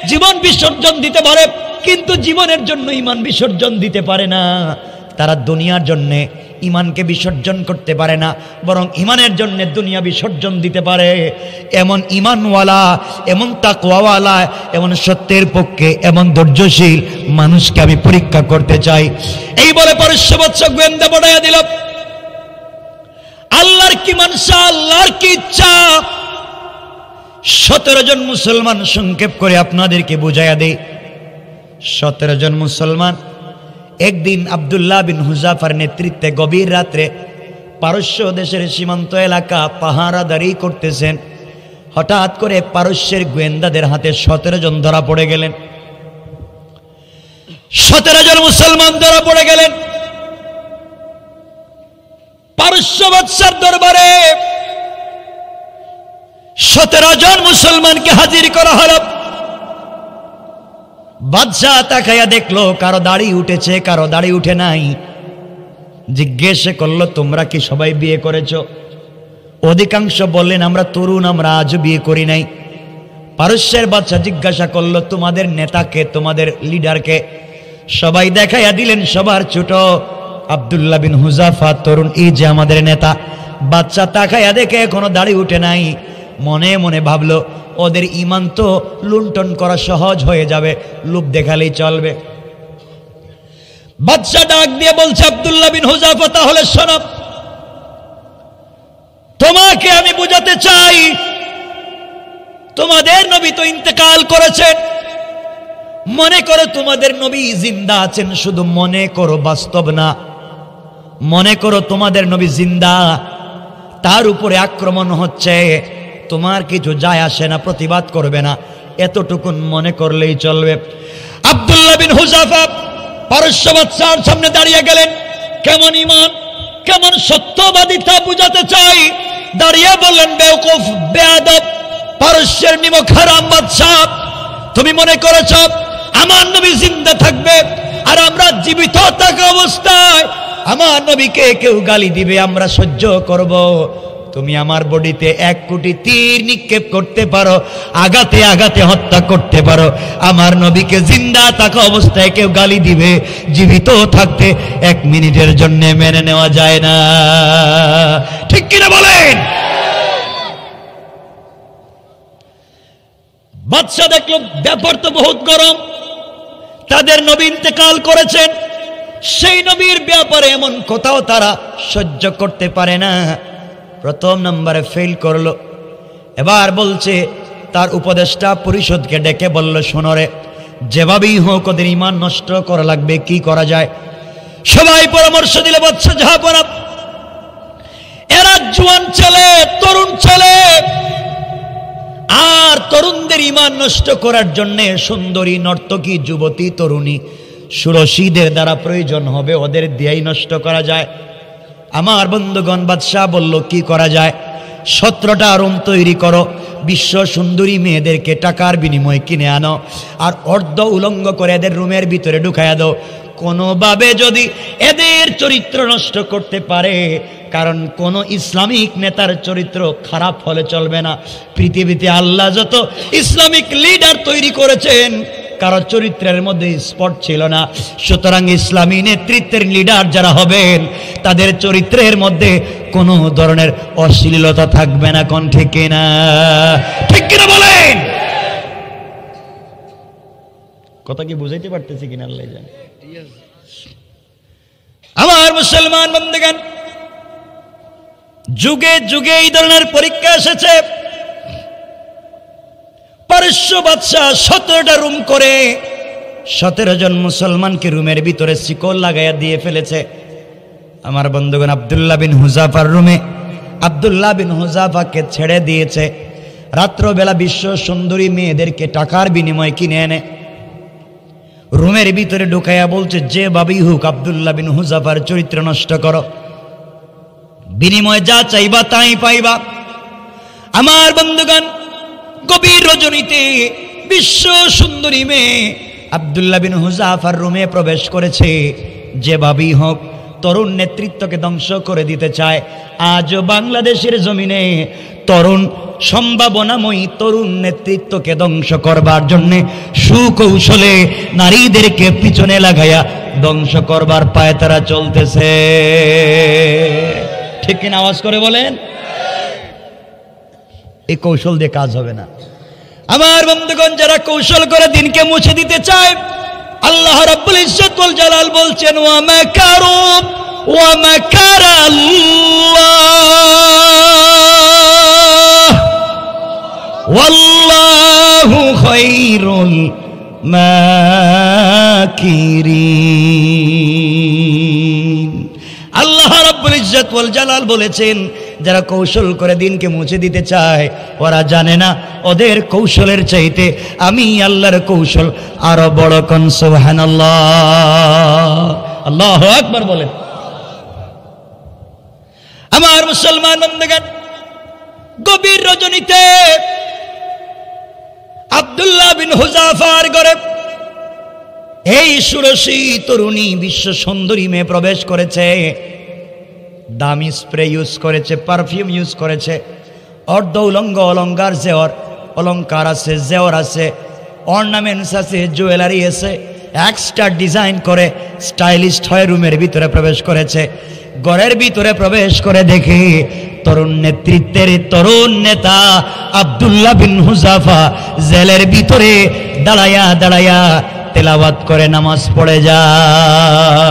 জীবন বিসর্জন দিতে পারে, কিন্তু জীবনের জন্য ঈমান বিসর্জন দিতে পারে না। তারা দুনিয়ার জন্য ইমানকে বিসর্জন করতে পারে না, বরং ইমানের জন্য দুনিয়া বিসর্জন দিতে পারে। এমন ইমানওয়ালা, এমন তাকওয়াওয়ালা, এমন সত্যের পক্ষে, এমন ধৈর্যশীল মানুষকে আমি পরীক্ষা করতে চাই। এই বলে পারস্যবৎসর গোয়েন্দা পাঠাইয়া দিল। আল্লাহর কি মানসা, আল্লাহর কি ইচ্ছা। 17 জন মুসলমান, সংক্ষেপ করে আপনাদেরকে বুঝাইয়া দেই। 17 জন মুসলমান একদিন আব্দুল্লাহ বিন হুযাফার নেতৃত্বে গভীর রাত্রে পারস্য দেশের সীমান্ত এলাকা পাহারাদারি করতেছেন। হঠাৎ করে পারস্যের গোয়েন্দাদের হাতে 17 জন ধরা পড়ে গেলেন। 17 জন মুসলমান ধরা পড়ে গেলেন। পারস্য বাদশার দরবারে 17 জন মুসলমানকে হাজির করা হলো। বাদশাহ তাকাইয়া দেখলো কারো দাড়ি উঠেছে, কারো দাড়ি উঠে নাই। জিজ্ঞেস করলো, তোমরা কি সবাই বিয়ে করেছো? অধিকাংশ বললেন, আমরা তরুণ, আমরা আজও বিয়ে করি নাই। পারস্যের বাদশাহ জিজ্ঞাসা করলো, তোমাদের নেতাকে, তোমাদের লিডারকে? সবাই দেখাইয়া দিলেন সবার ছোট আব্দুল্লাহ বিন হুযাফা, তরুণ, এই যে আমাদের নেতা। বাদশাহ তাকাইয়া দেখে এখনো দাড়ি উঠে নাই। মনে মনে ভাবলো, ওদের ইমান তো লুণ্ঠন করা সহজ হয়ে যাবে, লোভ দেখালেই চলবে। বাদশাহ ডাক দিয়ে বলছে, আব্দুল্লাহ বিন হুযাফা, তাহলে শোনো, তোমাকে আমি বুঝাতে চাই, তোমাদের নবী তো ইন্তেকাল করেছেন। মনে করো তোমাদের নবী জিন্দা আছেন, শুধু মনে করো, বাস্তব না। মনে করো তোমাদের নবী জিন্দা, তার উপরে আক্রমণ হচ্ছে, তোমার কিছু যায় আসে না, প্রতিবাদ করবে না, এতটুকুন মনে করলেই চলবে। আব্দুল্লাহ বিন হুযাফা পারস্য বাদশার সামনে দাঁড়িয়ে গেলেন। কেমন ইমান, কেমন সত্যবাদী তা বুঝাতে চাই। দাঁড়িয়ে বললেন, বেওকুফ, বেয়াদব, পারস্যের নিমক হারাম বাদশাহ, তুমি মনে করেছ আমার নবী জিন্দা থাকবে আর আমরা জীবিত থাকা অবস্থায় আমার নবীকে কেউ গালি দিবে, আমরা সহ্য করব? তুমি আমার বডিতে 1 কোটি তীর নিক্ষেপ করতে পারো, আঘাতে আঘাতে হত্যা করতে পারো, আমার নবীকে জিন্দা থাকা অবস্থায় কেউ গালি দিবে, জীবিত থাকতে 1 মিনিটের জন্য মেনে নেওয়া যায় না। ঠিক কিনা বলেন? বাদশা দেখলো ব্যাপার তো বহুত গরম, তাদের নবী ইন্তেকাল করেছেন, সেই নবীর ব্যাপারে এমন কথাও তারা সহ্য করতে পারে না। প্রথম নম্বরে ফেল করলো। এবার বলছে, তার উপদেষ্টা পরিষদকে ডেকে বলল, শোনরে, যেভাবেই হোক ওদের ইমান নষ্ট করা লাগবে, কি করা যায়? সবাই পরামর্শ দিল, বাদশা জাহাপনা, এরা জোয়ান ছেলে, তরুণ ছেলে, আর তরুণদের ইমান নষ্ট করার জন্য সুন্দরী নর্তকী যুবতী তরুণী সুরসীদের দ্বারা প্রয়োজন হবে, ওদের দিয়েই নষ্ট করা যায়। আমার বন্ধুগণ, বাদশাহ বলল, কি করা যায়? 17টা রুম তৈরি করো, বিশ্ব সুন্দরী মেয়েদেরকে টাকার বিনিময়ে কিনে আনো, আর অর্ধ উলঙ্গ করে এদের রুমের ভিতরে ঢুকাইয়া দাও। কোনোভাবে যদি এদের চরিত্র নষ্ট করতে পারে, কারণ কোন ইসলামিক নেতার চরিত্র খারাপ হলে চলবে না। পৃথিবীতে আল্লাহ যত ইসলামিক লিডার তৈরি করেছেন, কারো চরিত্রের মধ্যে স্পট ছিল না। সুতরাং ইসলামী নেতৃত্বের লিডার যারা হবেন, তাদের চরিত্রের মধ্যে কোনো ধরনের অশ্লীলতা থাকবে না। কোন ঠিক কিনা? ঠিক কিনা বলেন? কথা কি বুঝাইতে পারতেছি কিনা আল্লাহ জানে। আমার মুসলমান বন্ধুগণ, যুগে যুগে এই ধরনের পরীক্ষা এসেছে। পারস্য বাদশাহ 17টা রুম করে 17 জন মুসলমানকে রুমের ভিতরে শিকল লাগাইয়া দিয়ে ফেলেছে। আমার বন্ধুগণ, আব্দুল্লাহ বিন হুযাফার রুমে আব্দুল্লাহ বিন হুযাফাকে ছেড়ে দিয়েছে। রাত্রবেলা বিশ্ব সুন্দরী মেয়েদেরকে টাকার বিনিময়ে কিনে এনে রুমের ভিতরে ঢুকাইয়া বলছে, যে ভাবেই হোক আব্দুল্লাহ বিন হুযাফার চরিত্র নষ্ট করো, বিনিময়ে যা চাইবা তাই পাইবা। আমার বন্ধুগণ, গভীর রজনীতে বিশ্ব সুন্দরী মেয়ে আব্দুল্লাহ বিন হুযাফার রুমে প্রবেশ করেছে। যে ভাবেই হোক তরুণ নেতৃত্বকে ধ্বংস করে দিতে চায়। আজও বাংলাদেশের জমিনে তরুণ সম্ভাবনাময়ী তরুণ নেতৃত্বকে ধ্বংস করবার জন্যে সুকৌশলে নারীদেরকে পিছনে লাগাইয়া ধ্বংস করবার পায়ে তারা চলতেছে। ঠিক কিনা আওয়াজ করে বলেন? এই কৌশল দিয়ে কাজ হবে না আমার বন্ধুগণ। যারা কৌশল করে দিনকে মুছে দিতে চায়, আল্লাহ রাব্বুল ইজ্জত ওয়াল জালাল বলছেন ওয়া মাকারু ওয়া মাকারাল্লাহ ওয়াল্লাহু খায়রুল মাকিরিন। আল্লাহ রাব্বুল ইজ্জত ওয়াল জালাল বলেছেন যারা কৌশল করে দিনকে মুছে দিতে চায় ওরা জানে না ওদের কৌশলের চাইতে আমি আল্লাহর কৌশল আরো বড়। কোন সুবহানাল্লাহ, আল্লাহু আকবার বলেন। আমার মুসলমান বন্ধুগণ, গভীর রজনীতে আব্দুল্লাহ বিন হুযাফার ঘরে এই ষোড়শী তরুণী বিশ্ব সুন্দরী মেয়ে প্রবেশ করেছে। দামি স্প্রে ইউজ করেছে, পারফিউম ইউজ করেছে, অর্ধ উলঙ্গ অলঙ্কার জেওর অলঙ্কার আছে, জেওর আছে, অর্নামেন্টস আছে, জুয়েলারি আছে, এক্সট্রা ডিজাইন করে স্টাইলিস্ট হয়ে রুমের ভিতরে প্রবেশ করেছে। ঘরের ভিতরে প্রবেশ করে দেখে তরুণ নেতৃত্বের তরুণ নেতা আব্দুল্লাহ বিন হুযাফা জেলের ভিতরে দাঁড়ায়া দাঁড়ায়া তেলাওয়াত করে নামাজ পড়ে যায়।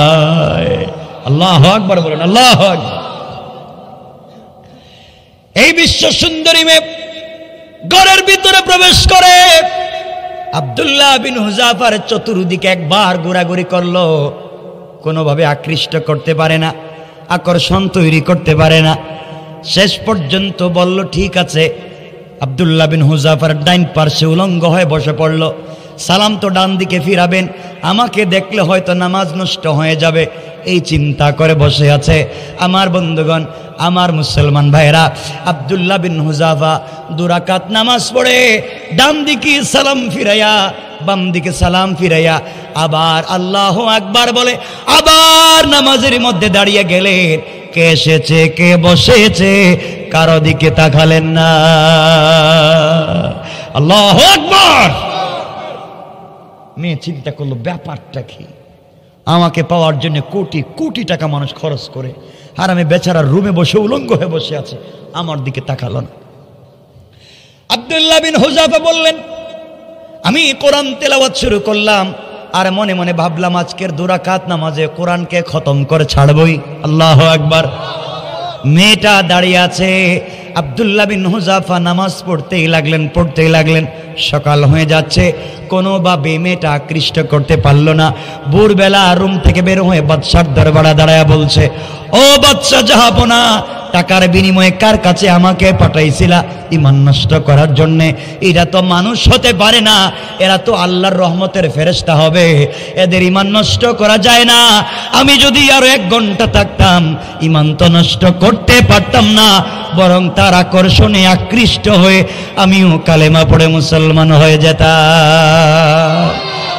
আল্লাহু আকবার বলেন, আল্লাহু আকবার। এই বিশ্ব সুন্দরী মেয়ে ঘরের ভিতরে প্রবেশ করে আব্দুল্লাহ বিন হুযাফার চতুর্দিকে একবার ঘোরাঘুরি করলো, কোনোভাবে আকৃষ্ট করতে পারে না, আকর্ষণ তৈরি করতে পারে না। শেষ পর্যন্ত বলল ঠিক আছে। আব্দুল্লাহ বিন হুযাফার ডাইন পার্শ্বে উলঙ্গ হয়ে বসে পড়ল। সালাম তো ডান দিকে ফিরাবেন, আমাকে দেখলে হয়তো নামাজ নষ্ট হয়ে যাবে, এই চিন্তা করে বসে আছে। আমার বন্ধুগণ, আমার মুসলমান ভাইরা, আব্দুল্লাহ বিন হুযাফা দুরাকাত নামাজ পড়ে ডান দিকে সালাম ফিরাইয়া বাম দিকে সালাম ফিরাইয়া আবার আল্লাহু আকবার বলে আবার নামাজের মধ্যে দাঁড়িয়ে গেলেন। কে এসেছে কে বসেছে কারো দিকে তাকালেন না। আল্লাহু আকবার। মেয়ে চিন্তা করলো ব্যাপারটা কি, আমাকে পাওয়ার জন্য কোটি কোটি টাকা মানুষ খরচ করে, আর আমি বেচারা রুমে বসে উলঙ্গ হয়ে বসে আছে, আমার দিকে তাকালো না। আব্দুল্লাহ বিন হুযাফা বললেন আমি কোরআন তেলাওয়াত শুরু করলাম, আর মনে মনে ভাবলাম আজকের দুরাকাত নামাজে কোরআনকে খতম করে ছাড়বই। আল্লাহু আকবার। মেয়েটা দাঁড়িয়ে আছে। আব্দুল্লাহ বিন হুযাফা নামাজ পড়তেই লাগলেন। সকাল হয়ে যাচ্ছে, কোনোভাবে মেয়েটা আকৃষ্ট করতে পারল না। ভোরবেলা রুম থেকে বের হয়ে বাদশার দরবারে দাঁড়ায় বলছে, ও বাদশা জাহাপনা, টাকার বিনিময়ে কার কাছে আমাকে পাঠাইছিলা ঈমান নষ্ট করার জন্যে? এরা তো মানুষ হতে পারে না, এরা তো আল্লাহর রহমতের ফেরেশতা হবে, এদের ঈমান নষ্ট করা যায় না। আমি যদি আরো 1 ঘন্টা থাকতাম ঈমান তো নষ্ট করতে পারতাম না, বরং তার আকর্ষণে আকৃষ্ট হয়ে আমিও কালেমা পড়ে মুসলমান হয়ে যেতাম।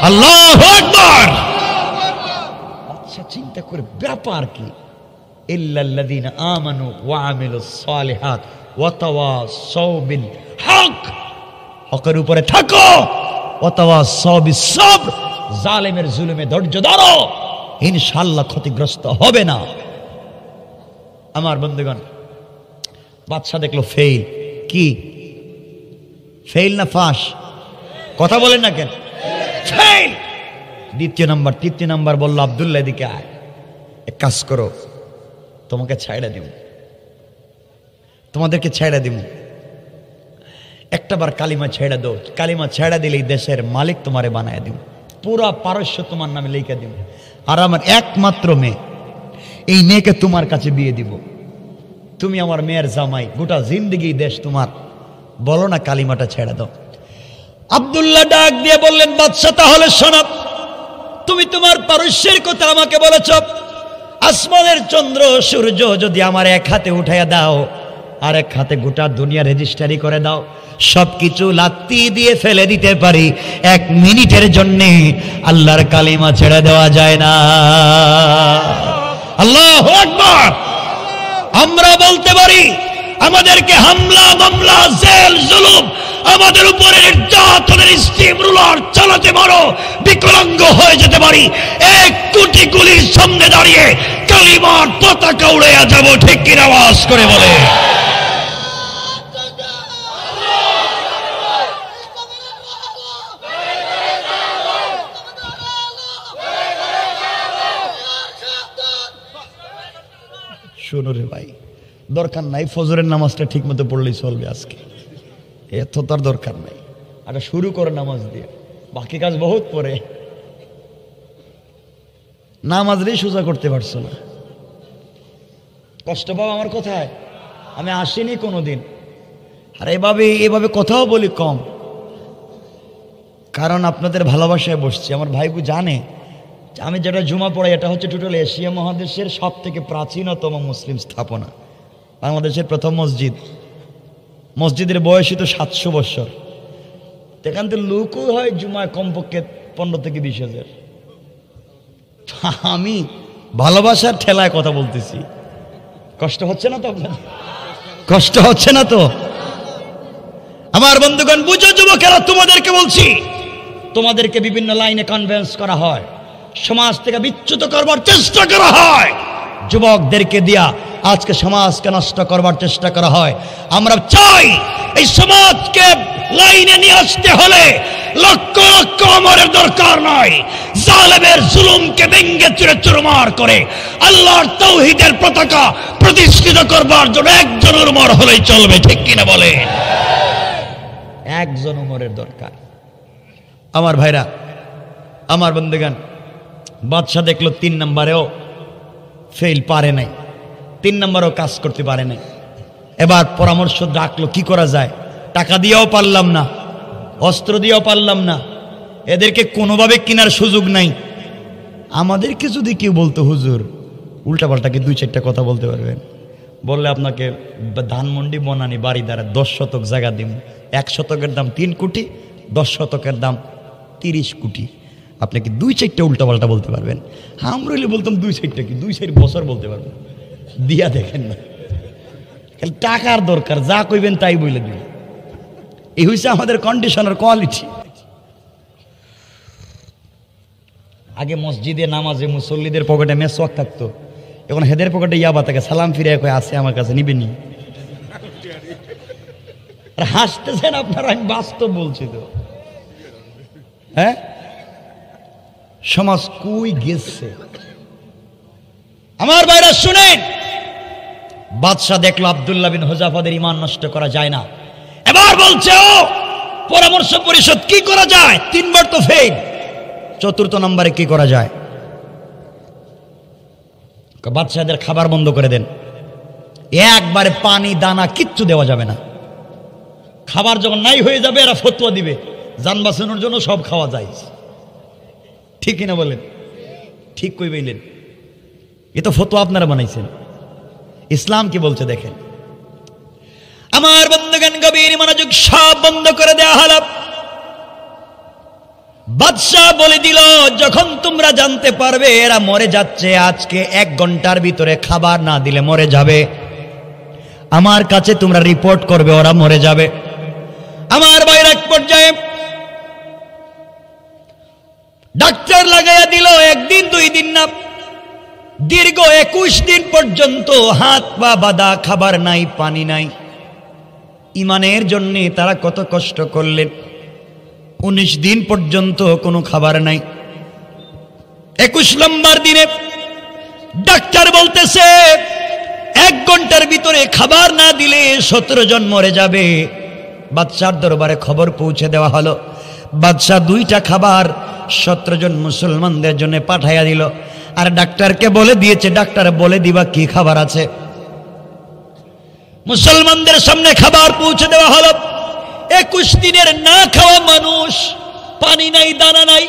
আল্লাহু আকবার। আচ্ছা চিন্তা করে ব্যাপার কি? ইল্লাল্লাযীনা আমানু ওয়া আমিলুস সালিহাত ওয়া তাওয়াসাউ বিল হক, হকের উপরে থাকো, ওয়া তাওয়াসাউ বিস সবর, জালেমের জুলুমে ধৈর্য ধরো, ইনশাআল্লাহ ক্ষতিগ্রস্ত হবে না। আমার বন্ধুগণ, বাদশা দেখলো ফেল। কি ফেল না ফাঁস? কথা বলেন না কেন? ফেল। তৃতীয় নাম্বার বললো আব্দুল্লাহ এদিকে আয়, এক কাজ করো, তোমাকে ছাইড়া দিব, তোমাদেরকে ছাইড়া দিব, একটাবার কালিমা ছেড়ে দাও, কালিমা ছেড়ে দিলে দেশের মালিক তোমারে বানায় দিব, পুরা পারস্য তোমার নামে লিখে দিব, আর আমার একমাত্র মেয়ে, এই মেয়েকে তোমার কাছে বিয়ে দিব, তুমি আমার মেয়ের জামাই, গোটা জিন্দেগি দেশ তোমার, বলো না কালিমাটা ছেড়ে দাও। আব্দুল্লাহ ডাক দিয়ে বললেন, বাদশা তাহলে শোনো, তুমি তোমার পারস্যের কথা আমাকে বলেছ, আসমানের চন্দ্র সূর্য যদি আমার এক হাতে উঠাইয়া দাও, আর এক হাতে গোটা দুনিয়া রেজিস্ট্রি করে দাও, সবকিছু লাত্তি দিয়ে ফেলে দিতে পারি, 1 মিনিটের জন্যে আল্লাহর কালিমা ছেড়ে দেওয়া যায় না। আল্লাহু আকবার। আমরা বলতে পারি আমাদেরকে হামলা মামলা জেল জুলুম আমাদের উপরে নির্যাতনের স্টিম রুলার চালাতে পারো, বিকলাঙ্গ হয়ে যেতে পারি, 1 কোটি গুলির সামনে দাঁড়িয়ে কালিমার পতাকা উড়াইয়া যাব, ঠিক কিনা আওয়াজ করে বলে। শোনো রে ভাই, দরকার নাই ফজরের নামাজটা ঠিক মতো পড়লেই চলবে, আজকে এত তার দরকার নাই। আরে শুরু করে নামাজ দিয়ে, বাকি কাজ বহুত পরে। নামাজটাই সোজা করতে পারছো না, কষ্ট পাও আমার কথায়। আমি আসিনি কোনোদিন, আর এভাবে কথাও বলি কম, কারণ আপনাদের ভালোবাসায় বসছি। আমার ভাইবু জানে আমি যেটা জুমা পড়াই এটা হচ্ছে টোটাল এশিয়া মহাদেশের সব থেকে প্রাচীনতম মুসলিম স্থাপনা, বাংলাদেশের প্রথম মসজিদ। মসজিদের বয়সই তো 700 বছর। এখান থেকে লোকও হয় জুমায় কমপক্ষে 15 থেকে 20 হাজার। আমি ভালোবাসার ঠেলায় কথা বলতেছি, কষ্ট হচ্ছে না তো আপনার? কষ্ট হচ্ছে না তো? আমার বন্ধুগণ বুঝো যুবকেরা, তোমাদেরকে বলছি, তোমাদেরকে বিভিন্ন লাইনে কনভিন্স করা হয়, সমাজ থেকে বিচ্যুত করবার চেষ্টা করা হয়, যুবকদেরকে দিয়া আজকে সমাজকে নষ্ট করবার চেষ্টা করা হয়। আমরা চাই এই সমাজকে লাইনে নিয়ে আসতে হলে লক্ষ লক্ষ ওমরের দরকার নয়, জালেমের জুলুমকে ভেঙে চুরে চুরমার করে আল্লাহর তাওহীদের পতাকা প্রতিষ্ঠিত করবার জন্য একজন ওমর হলেই চলবে, ঠিক কিনা বলে? একজন ওমরের দরকার। আমার ভাইরা, আমার বন্ধুগণ, বাদশা দেখলো 3 নম্বরেও ফেল, পারে নাই, 3 নম্বরেও কাজ করতে পারে নাই। এবার পরামর্শ ডাকলো কি করা যায়। টাকা দিয়েও পারলাম না, অস্ত্র দিয়েও পারলাম না, এদেরকে কোনোভাবে কেনার সুযোগ নাই। আমাদেরকে যদি কেউ বলতো হুজুর উল্টাপাল্টা কি 2-4টা কথা বলতে পারবেন, বললে আপনাকে ধানমন্ডি বনানি বাড়ি দ্বারা 10 শতক জায়গা দিন, 1 শতকের দাম 3 কোটি, 10 শতকের দাম 30 কোটি, আপনি কি 2-4টা উল্টাপাল্টা বলতে পারবেন? আমরা বলতাম 2-4টা কি 2-4 বছর বলতে পারবেন। দিয়া দেখেন না, খালি টাকার দরকার, যা কইবেন তাই বলে দিবেন। এই হইছে আমাদের কন্ডিশনের কোয়ালিটি। আগে মসজিদে নামাজে মুসল্লিদের পকেটে মেসওয়াক থাকতো, এখন হেদের পকেটে ইয়াবা থাকে, সালাম ফিরে কয় আছে আমার কাছে, নিবেনি? আর হাসতেছেন আপনারা, আমি বাস্তব বলছি তো। হ্যাঁ, সমাজ কই গেছে? আমার ভাইরা শুনেন, বাদশা দেখলো আব্দুল্লাহ বিন হুযাফাদের ঈমান নষ্ট করা যায় না। এবার বলছে ও পরামর্শ পরিষদ কি করা যায়? 3 বার তো ফেল, 4র্থ নম্বরে কি করা যায়? বাদশাদের খাবার বন্ধ করে দেন, একবারে পানি দানা কিচ্ছু দেওয়া যাবে না। খাবার যখন নাই হয়ে যাবে এরা ফতোয়া দিবে জান বাঁচানোর জন্য সব খাওয়া যায়, ঠিক কিনা বলেন? ঠিক কই বললেন? এ তো ফতোয়া আপনারা বানাইছেন, ইসলাম কি বলছে দেখেন। আমার বন্ধুগণ গভীর মনোযোগ, সব বন্ধ করে দেয়া হলো। বাদশাহ বলে দিল যখন তোমরা জানতে পারবে এরা মরে যাচ্ছে, আজকে 1 ঘন্টার ভিতরে খাবার না দিলে মরে যাবে, আমার কাছে তোমরা রিপোর্ট করবে ওরা মরে যাবে। আমার বাইরে এক পর্যায়ে ডাক্তার লাগাইয়া দিল, 1 দিন 2 দিন না, দীর্ঘ 21 দিন পর্যন্ত হাত পা বাঁধা, খাবার নাই, পানি নাই। ইমানের জন্য তারা কত কষ্ট করলেন। 19 দিন পর্যন্ত কোনো খাবার নাই। 21 নম্বর দিনে ডাক্তার বলতেছে 1 ঘন্টার ভিতরে খাবার না দিলে 17 জন মরে যাবে। বাদশার দরবারে খবর পৌঁছে দেওয়া হলো। বাদশা 2টা খাবার 17 জন মুসলমানদের জন্য পাঠাইয়া দিল, আর ডাক্তারকে বলে দিয়েছে, ডাক্তার বলে দিবা কি খাবার আছে। মুসলমানদের সামনে খাবার পৌঁছে দেওয়া হলো। 21 দিনের না খাওয়া মানুষ, পানি নাই, দানা নাই,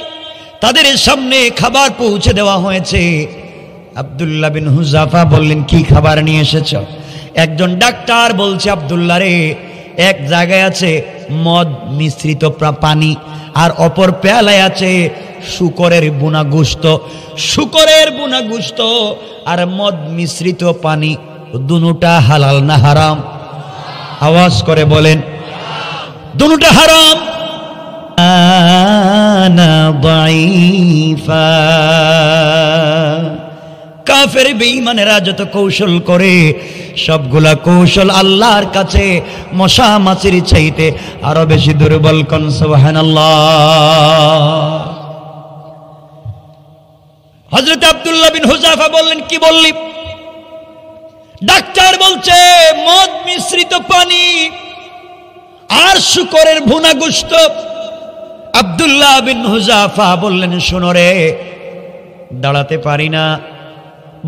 তাদের সামনে খাবার পৌঁছে দেওয়া হয়েছে। আব্দুল্লাহ বিন হুযাফা বললেন কি খাবার নিয়ে এসেছ? একজন ডাক্তার বলছে আব্দুল্লাহ রে, এক জায়গায় আছে মদ মিশ্রিত পানি, আর অপর পেয়ালায় আছে শুকরের বুনা গোশত, শুকরের বুনা গোশত আর মদ মিশ্রিত পানি, দুটোটা হালাল না হারাম? আওয়াজ করে বলেন, দুটোটা হারাম। আনা দাঈফা, কাফের বেঈমানেরা যত কৌশল করে সবগুলা কৌশল আল্লাহর কাছে মশা মাছির চাইতে আরো বেশি দুর্বল। কোন সুবহানাল্লাহ। হযরত আব্দুল্লাহ বিন হুযাফা বললেন, কি বললি? ডাক্তার বলছে মদ মিশ্রিত পানি আর শুকরের ভুনা গোশত। আব্দুল্লাহ বিন হুযাফা বললেন, শোনো রে, দাঁড়াতে পারি না,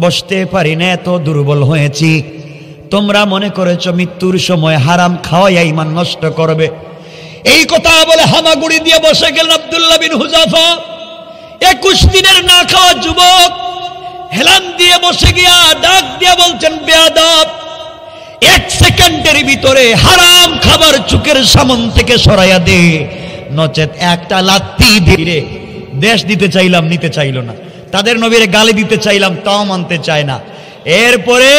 বসতে পারি না, এত দুর্বল হয়েছি। তোমরা মনে করেছো মৃত্যুর সময় হারাম খাওয়াইয়া ঈমান নষ্ট করবে। এই কথা বলে হামাগুড়ি দিয়ে বসে গেলেন আব্দুল্লাহ বিন হুযাফা। 21 দিনের না খাওয়া যুবক হেলান দিয়ে বসে গিয়া ডাক দিয়ে বলছেন, বেয়াদব, 1 সেকেন্ডের ভিতরে হারাম খাবার চোখের সামন থেকে সরাইয়া দে, নচেত একটা লাত্তি দিয়ে। দেশ দিতে চাইলাম, নিতে চাইল না। তাদের নবীর গালি দিতে চাইলাম, তাও মানতে চায় না। এরপরে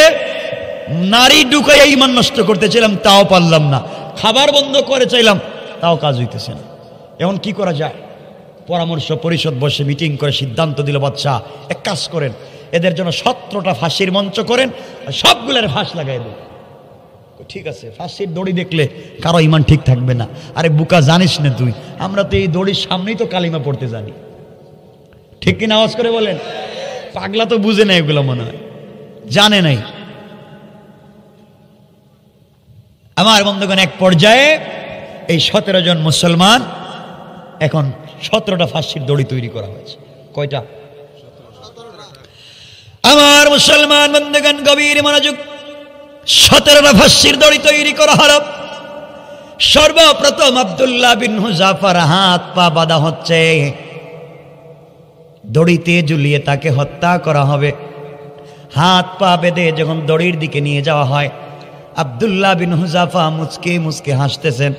নারী ঢুকাইয়া ঈমান নষ্ট করতে চাইলাম, তাও পারলাম না। খাবার বন্ধ করে চাইলাম, তাও কাজ হইতেছে না। এখন কি করা যায়? পরামর্শ পরিষদ বসে মিটিং করে সিদ্ধান্ত দিল, বাচ্চা এক কাজ করেন, এদের জন্য 17টা ফাঁসির মঞ্চ করেন, সবগুলোর ফাঁস লাগাই দেন। ঠিক আছে, ফাঁসির দড়ি দেখলে কারো ঈমান ঠিক থাকবে না। আরে বুকা, জানিস না তুই, আমরা তো এই দড়ির সামনেই তো কালিমা পড়তে জানি। ঠিক কিনা? আওয়াজ করে বলেন। পাগলা তো বুঝে নাই, এগুলো মনে হয় জানে নাই। আমার বন্ধুগণ, এক পর্যায়ে এই 17 জন মুসলমান, এখন 17টা ফাঁসির দড়ি তৈরি করা হয়েছে। কয়টা? আমার মুসলমান বন্ধুগণ, গভীর মনোযোগ। 17টা ফাঁসির দড়ি তৈরি করা হলো। সর্বপ্রথম আব্দুল্লাহ বিন হুযাফার হাত পা বাঁধা হচ্ছে, দড়িতে ঝুলিয়ে তাকে হত্যা করা হবে। হাত পা বেঁধে যখন দড়ির দিকে নিয়ে যাওয়া হয়, আব্দুল্লাহ বিন হুযাফা মুচকে মুচকে হাসতেছেন,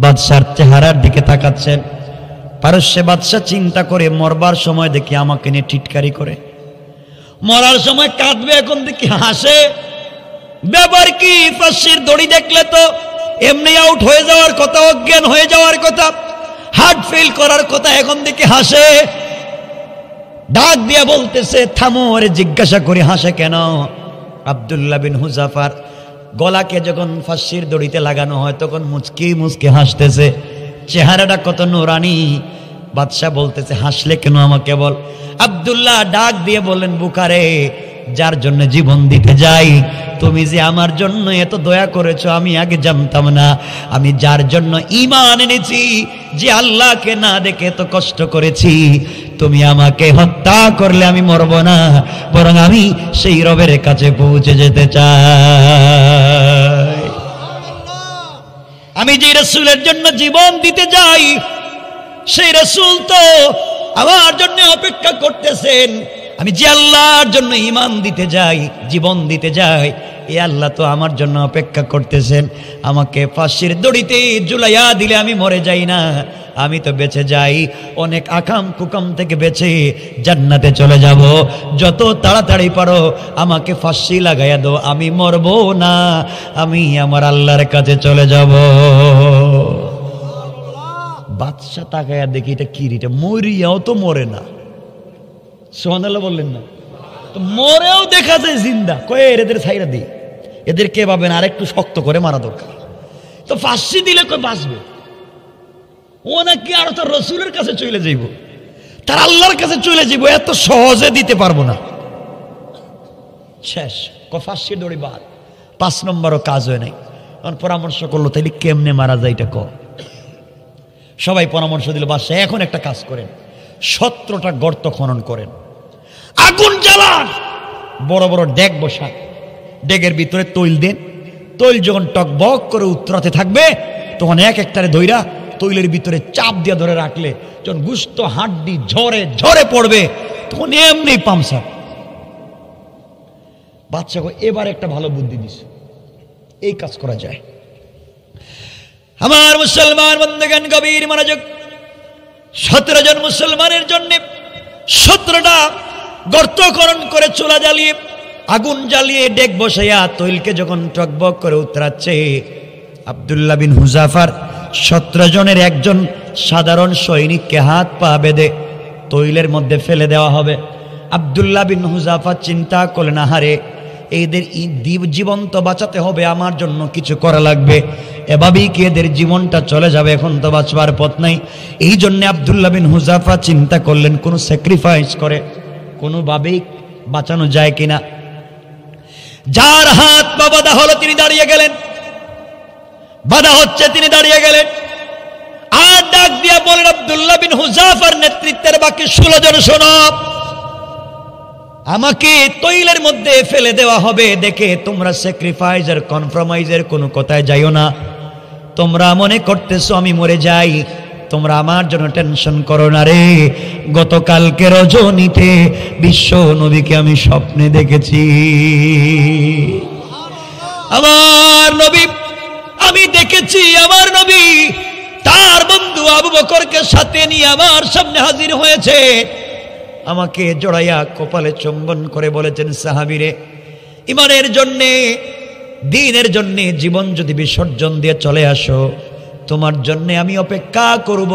বাদশার চেহারার দিকে তাকাচ্ছেন। পারস্য বাদশা চিন্তা করে, মরবার সময় দেখি আমাকে নিয়ে টিটকারি করে, মরার সময় কাঁদবে, এখন দেখি হাসে। ব্যাপার কি? ফাঁসির দড়ি দেখলে তো এমনি আউট হয়ে যাওয়ার কথা, অজ্ঞান হয়ে যাওয়ার কথা, হার্ট ফেল করার কথা, এখন দেখি হাসে। ডাক দিয়া বলতেছে, থামো। আরে জিজ্ঞাসা করে হাসে কেন? আব্দুল্লাহ বিন হুযাফার গলাকে যখন ফাঁসির দড়িতে লাগানো হয় তখন মুচকি মুচকি হাসতেছে, চেহারাটা কত নুরানি। বাদশা বলতেছে, হাসলে কেন আমাকে বল। আব্দুল্লাহ ডাক দিয়ে বললেন, বুখারে, যার জন্য জীবন দিতে যাই, তুমি যে আমার জন্য এত দয়া করেছো আমি আগে জানতাম না। আমি যার জন্য ঈমান এনেছি, যে আল্লাহকে না দেখে এত কষ্ট করেছি, তুমি আমাকে হত্যা করলে আমি মরব না, বরং আমি সেই রবের কাছে পৌঁছে যেতে চাই। আমি যে রাসূলের জন্য জীবন দিতে যাই, সেই রাসূল তো আমার জন্য অপেক্ষা করতেছেন। আমি যে আল্লাহর জন্য ঈমান দিতে যাই, জীবন দিতে যাই, এই আল্লাহ তো আমার জন্য অপেক্ষা করতেছেন। আমাকে ফাঁসির দড়িতে ঝুলাইয়া দিলে আমি মরে যাই না, আমি তো বেঁচে যাই। অনেক আকাম কুকাম থেকে বেঁচে জান্নাতে চলে যাব। যত তাড়াতাড়ি পারো আমাকে ফাঁসি লাগাইয়া দাও, আমি মরব না, আমি আমার আল্লাহর কাছে চলে যাব। বাদশা তাকাইয়া দেখি, এটা কি? এটা মরিয়াও তো মরে না। সুবহানাল্লাহ বললেন না? তো মরেও দেখা যায় জিন্দা। কয়ে এদের ছাইরা দিই, এদেরকে ভাবেন আর একটু শক্ত করে মারা দরকার। তো ফাঁসি দিলে কই বাঁচবে? ও নাকি আর তো রসুলের কাছে চলে যাইব, তার আল্লাহর কাছে চলে যাইব, এত সহজে দিতে পারবো না। শেষ। ফাঁসির দড়ি বাদ। 5 নম্বরও কাজ হয় নাই। এখন পরামর্শ করলো, তাইলে কেমনে মারা যায় এটা কর। সবাই পরামর্শ দিল, বাদশা এখন একটা কাজ করেন, 17টা গর্ত খনন করেন, আগুন জ্বালান, বড় বড় ডেক বসান, ডেকের ভিতরে তৈল দেন। তৈল যখন টকবক করে উত্তরাতে থাকবে, তখন এক একটারে ধইরা তৈলের ভিতরে চাপ দিয়ে ধরে রাখলে যখন গুস্ত হাড্ডি ঝরে ঝরে পড়বে, তখন এমনি পামসার। বাদশাকে এবার একটা ভালো বুদ্ধি দিছে, এই কাজ করা যায়। আমার মুসলমান বন্ধুগণ, গভীর মনোযোগ। 17 জন মুসলমানের জন্য 17টা গর্তকরণ করে চুলা জ্বালিয়ে আগুন জ্বালিয়ে ডেক বসাইয়া তৈলকে যখন টকবক করে উতরাচ্ছে, আব্দুল্লাহ বিন হুযাফার 17 জনের একজন সাধারণ সৈনিককে হাত পা বেঁধে তৈলের মধ্যে ফেলে দেওয়া হবে। আব্দুল্লাহ বিন হুযাফা চিন্তা করলেন, আহারে এদের জীবন্ত বাঁচাতে হবে, আমার জন্য কিছু করা লাগবে, এভাবেই কি এদের জীবনটা চলে যাবে, এখন তো বাঁচবার পথ নাই। এই জন্য আব্দুল্লাহ বিন হুযাফা চিন্তা করলেন কোনো স্যাক্রিফাইস করে কোনোভাবেই বাঁচানো যায় কিনা। যার হাত পা বাঁধা হলো তিনি দাঁড়িয়ে গেলেন, বাধা হচ্ছে তিনি দাঁড়িয়ে গেলেন, আর ডাক দিয়া বলেন, আব্দুল্লাহ বিন হুযাফার নেতৃত্বের বাকি 16 জন শোনো, আমাকে তৈলের মধ্যে ফেলে দেওয়া হবে দেখে তোমরা স্যাক্রিফাইস আর কম্প্রোমাইজের কোনো কথায় যাইও না। তোমরা মনে করতেছো আমি মরে যাই, তোমরা আমার জন্য টেনশন করো না রে। গতকালকে রজনীতে বিশ্ব নবীকে আমি স্বপ্নে দেখেছি। আমার নবী, আমি দেখেছি আমার নবী তার বন্ধু আবু বকরকে সাথে নিয়ে আমার সামনে হাজির হয়েছে। আমাকে জড়াইয়া কপালে চুম্বন করে বলেছেন, সাহাবীরে, ইমানের জন্যে দ্বীনের জন্যে জীবন যদি বিসর্জন দিয়ে চলে আসো, তোমার জন্যে আমি অপেক্ষা করব,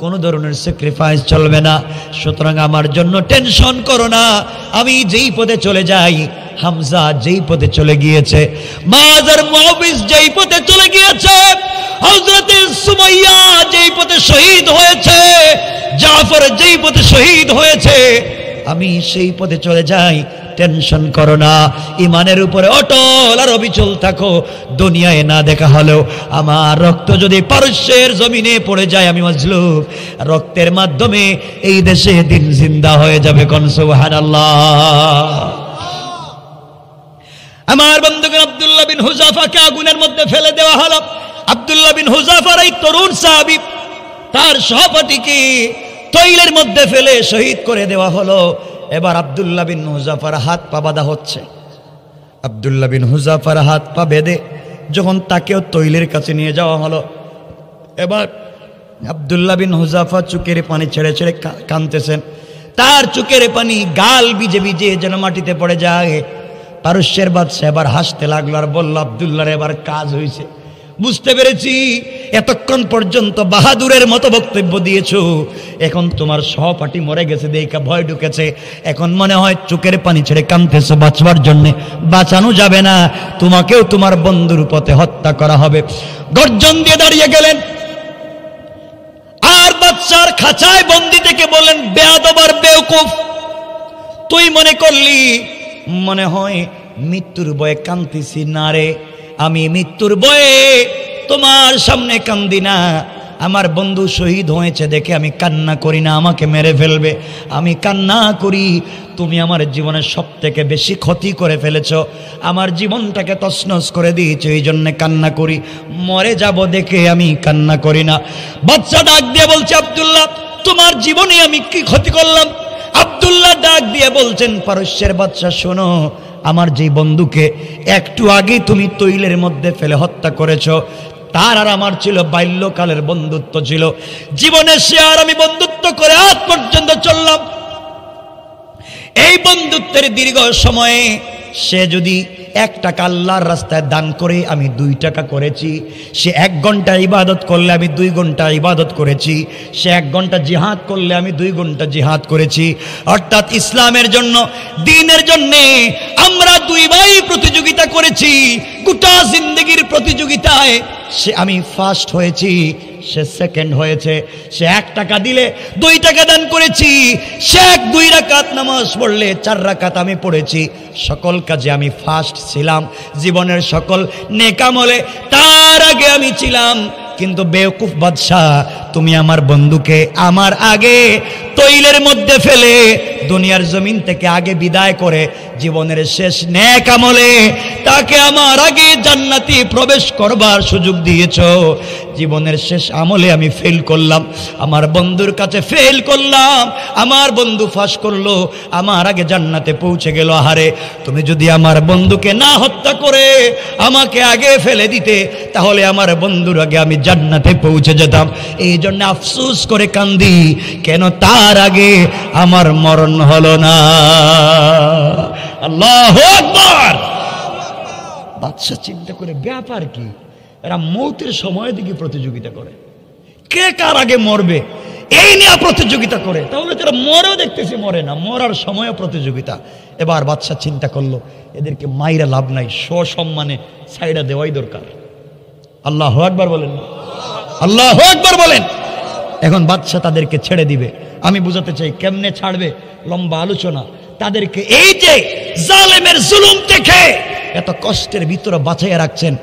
কোনো ধরনের স্যাক্রিফাইস চলবে না। সুতরাং আমার জন্য টেনশন করো না। আমি যেই পথে চলে যাই, হামজা যেই পথে চলে গিয়েছে, মায আর মুআবিজ যেই পথে চলে গিয়েছে, হযরত সুমাইয়া যেই পথে শহীদ হয়েছে, জাফর যেই পথে শহীদ হয়েছে, আমি সেই পথে চলে যাই। টেনশন করো না, ইমানের উপরে অটল আর অবিচল থাকো। দুনিয়ায় না দেখা হলেও আমার রক্ত যদি পারস্যের জমিনে পড়ে যায়, আমি মজলুম, রক্তের মাধ্যমে এই দেশে দিন জিন্দা হয়ে যাবে। কোন সুবহানাল্লাহ। আমার বন্ধুগণ, আব্দুল্লাহ বিন হুযাফাকে আগুনের মধ্যে ফেলে দেওয়া হলো। আব্দুল্লাহ বিন হুযাফার এই তরুণ সাহাবী, তার সহপাঠীকে তৈলের মধ্যে ফেলে শহীদ করে দেওয়া হলো। এবার আব্দুল্লাহ বিন হুযাফার হাত পা বাঁধা হচ্ছে। আব্দুল্লাহ বিন হুযাফার হাত পা বেঁধে যখন তাকেও তৈলের কাছে নিয়ে যাওয়া হলো, এবার আব্দুল্লাহ বিন হুযাফা চোখের পানি ছেড়ে ছেড়ে কাঁদতেছেন। তার চোখের পানি গাল ভিজে ভিজে যেন মাটিতে পড়ে যায়। পারস্যের বাদশা এবার হাসতে লাগলো আর বলল, আব্দুল্লাহর এবার কাজ হয়েছে, বুঝতে পেরেছি। এতক্ষণ পর্যন্ত বাহাদুরের মতো বক্তব্য দিয়েছো, এখন তোমার সহপাঠী মরে গেছে দেখা ভয় ঢুকেছে, এখন মনে হয় চোখের পানি ছেড়ে কাঁদতেছো বাঁচবার জন্যে। বাঁচানো যাবে না, তোমাকেও তোমার বন্ধুর পথে হত্যা করা হবে। গর্জন দিয়ে দাঁড়িয়ে গেলেন আর বাদশার খাঁচায় বন্দি থেকে বললেন, বেয়াদব আর বেওকুফ, তুই মনে করলি মনে হয় মৃত্যুর ভয়ে কাঁদতেছি? না রে, আমি মৃত্যুর ভয়ে তোমার সামনে কান্দি না। আমার বন্ধু শহীদ হয়েছে দেখে আমি কান্না করি না, আমাকে মেরে ফেলবে আমি কান্না করি। তুমি আমার জীবনের সব থেকে বেশি ক্ষতি করে ফেলেছ, আমার জীবনটাকে তছনছ করে দিয়েছো, এই জন্যে কান্না করি। মরে যাব দেখে আমি কান্না করি না। বাদশা ডাক দিয়ে বলছে, আব্দুল্লাহ, তোমার জীবনে আমি কি ক্ষতি করলাম? আব্দুল্লাহ ডাক দিয়ে বলছেন, পারস্যের বাদশা শোনো, আমার যে বন্ধুকে একটু আগে তুমি তৈলের মধ্যে ফেলে হত্যা করেছো, তার আর আমার ছিল বাল্যকালের বন্ধুত্ব ছিল। জীবনে সে আর আমি বন্ধুত্ব করে আজ পর্যন্ত চললাম। এই বন্ধুত্বের দীর্ঘ সময়ে সে যদি 1 টাকা আল্লাহর রাস্তায় দান করে, আমি 2 টাকা করেছি। সে 1 ঘন্টা ইবাদত করলে আমি 2 ঘন্টা ইবাদত করেছি। সে 1 ঘন্টা জিহাদ করলে আমি 2 ঘন্টা জিহাদ করেছি। অর্থাৎ ইসলামের জন্য, দ্বীনের জন্যে আমরা 2 ভাই প্রতিযোগিতা করেছি। গোটা জিন্দগির প্রতিযোগিতায় আমি ফার্স্ট হয়েছি, সে সেকেন্ড হয়েছে। সে 1 টাকা দিলে 2 টাকা দান করেছি। সে 2 রাকাত নামাজ পড়লে 4 রাকাত আমি পড়েছি। সকল কাজে আমি ফার্স্ট ছিলাম। জীবনের সকল নেক আমলে তার আগে আমি ছিলাম। কিন্তু বেওকুফ বাদশাহ, তুমি আমার বন্ধুকে আমার আগে তৈলের মধ্যে ফেলে দুনিয়ার জমিন থেকে আগে বিদায় করে জীবনের শেষ নেক আমলে তাকে আমার আগে জান্নাতে প্রবেশ করবার সুযোগ দিয়েছো। জীবনের শেষ আমলে আমি ফেল করলাম, আমার বন্ধুর কাছে ফেল করলাম। আমার বন্ধু ফাঁস করলো, আমার আগে জান্নাতে পৌঁছে গেল। আহারে, তুমি যদি আমার বন্ধুকে না হত্যা করে আমাকে আগে ফেলে দিতে, তাহলে আমার বন্ধুর আগে আমি জান্নাতে পৌঁছে যেতাম। এই জন্য আফসোস করে কান্দি, কেন তার আগে আমার মরণ হলো না। আল্লাহু আকবার। বাদশা চিন্তা করে ব্যাপার কি, এরা মৌতের সময় দিকে প্রতিযোগিতা করে, কে কার আগে মরবে এই নিয়ে প্রতিযোগিতা করে। তাহলে যারা মরেও দেখতেছে মরে না, মরার সময়ও প্রতিযোগিতা। এবার বাদশা চিন্তা করলো এদেরকে মাইরা লাভ নাই, সসম্মানে সাইডা দেওয়াই দরকার। আল্লাহু আকবার বলেন, আল্লাহু আকবার বলেন। এখন বাদশা তাদেরকে ছেড়ে দিবে। আমি বুঝাতে চাই কেমনে ছাড়বে, লম্বা আলোচনা। তাদেরকে এই যে জালেমের জুলুম থেকে এত কষ্টের ভিতরে বাঁচাইয়া রাখছেন,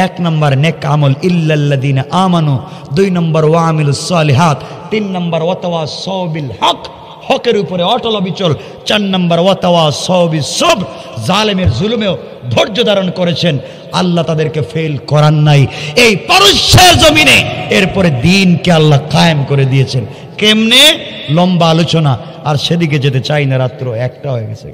1 নম্বর নেক আমল ইল্লাল্লাযিনা আমানু, 2 নম্বর ওয়ামিলুস সালিহাত, 3 নম্বর ওয়াতাওয়াসাউ বিল হক, হকের উপরে অটল অবিচল, 4 নম্বর ওয়াতাওয়াসাউ বিস সবর, জালেমের জুলুমেও ধৈর্য ধারণ করেছেন। আল্লাহ তাদেরকে ফেল করান নাই এই পারস্যের জমিনে। এরপরে দ্বীনকে আল্লাহ কায়েম করে দিয়েছেন। কেমনে? লম্বা আলোচনা, আর সেদিকে যেতে চাই না, রাত্র 1টা হয়ে গেছে।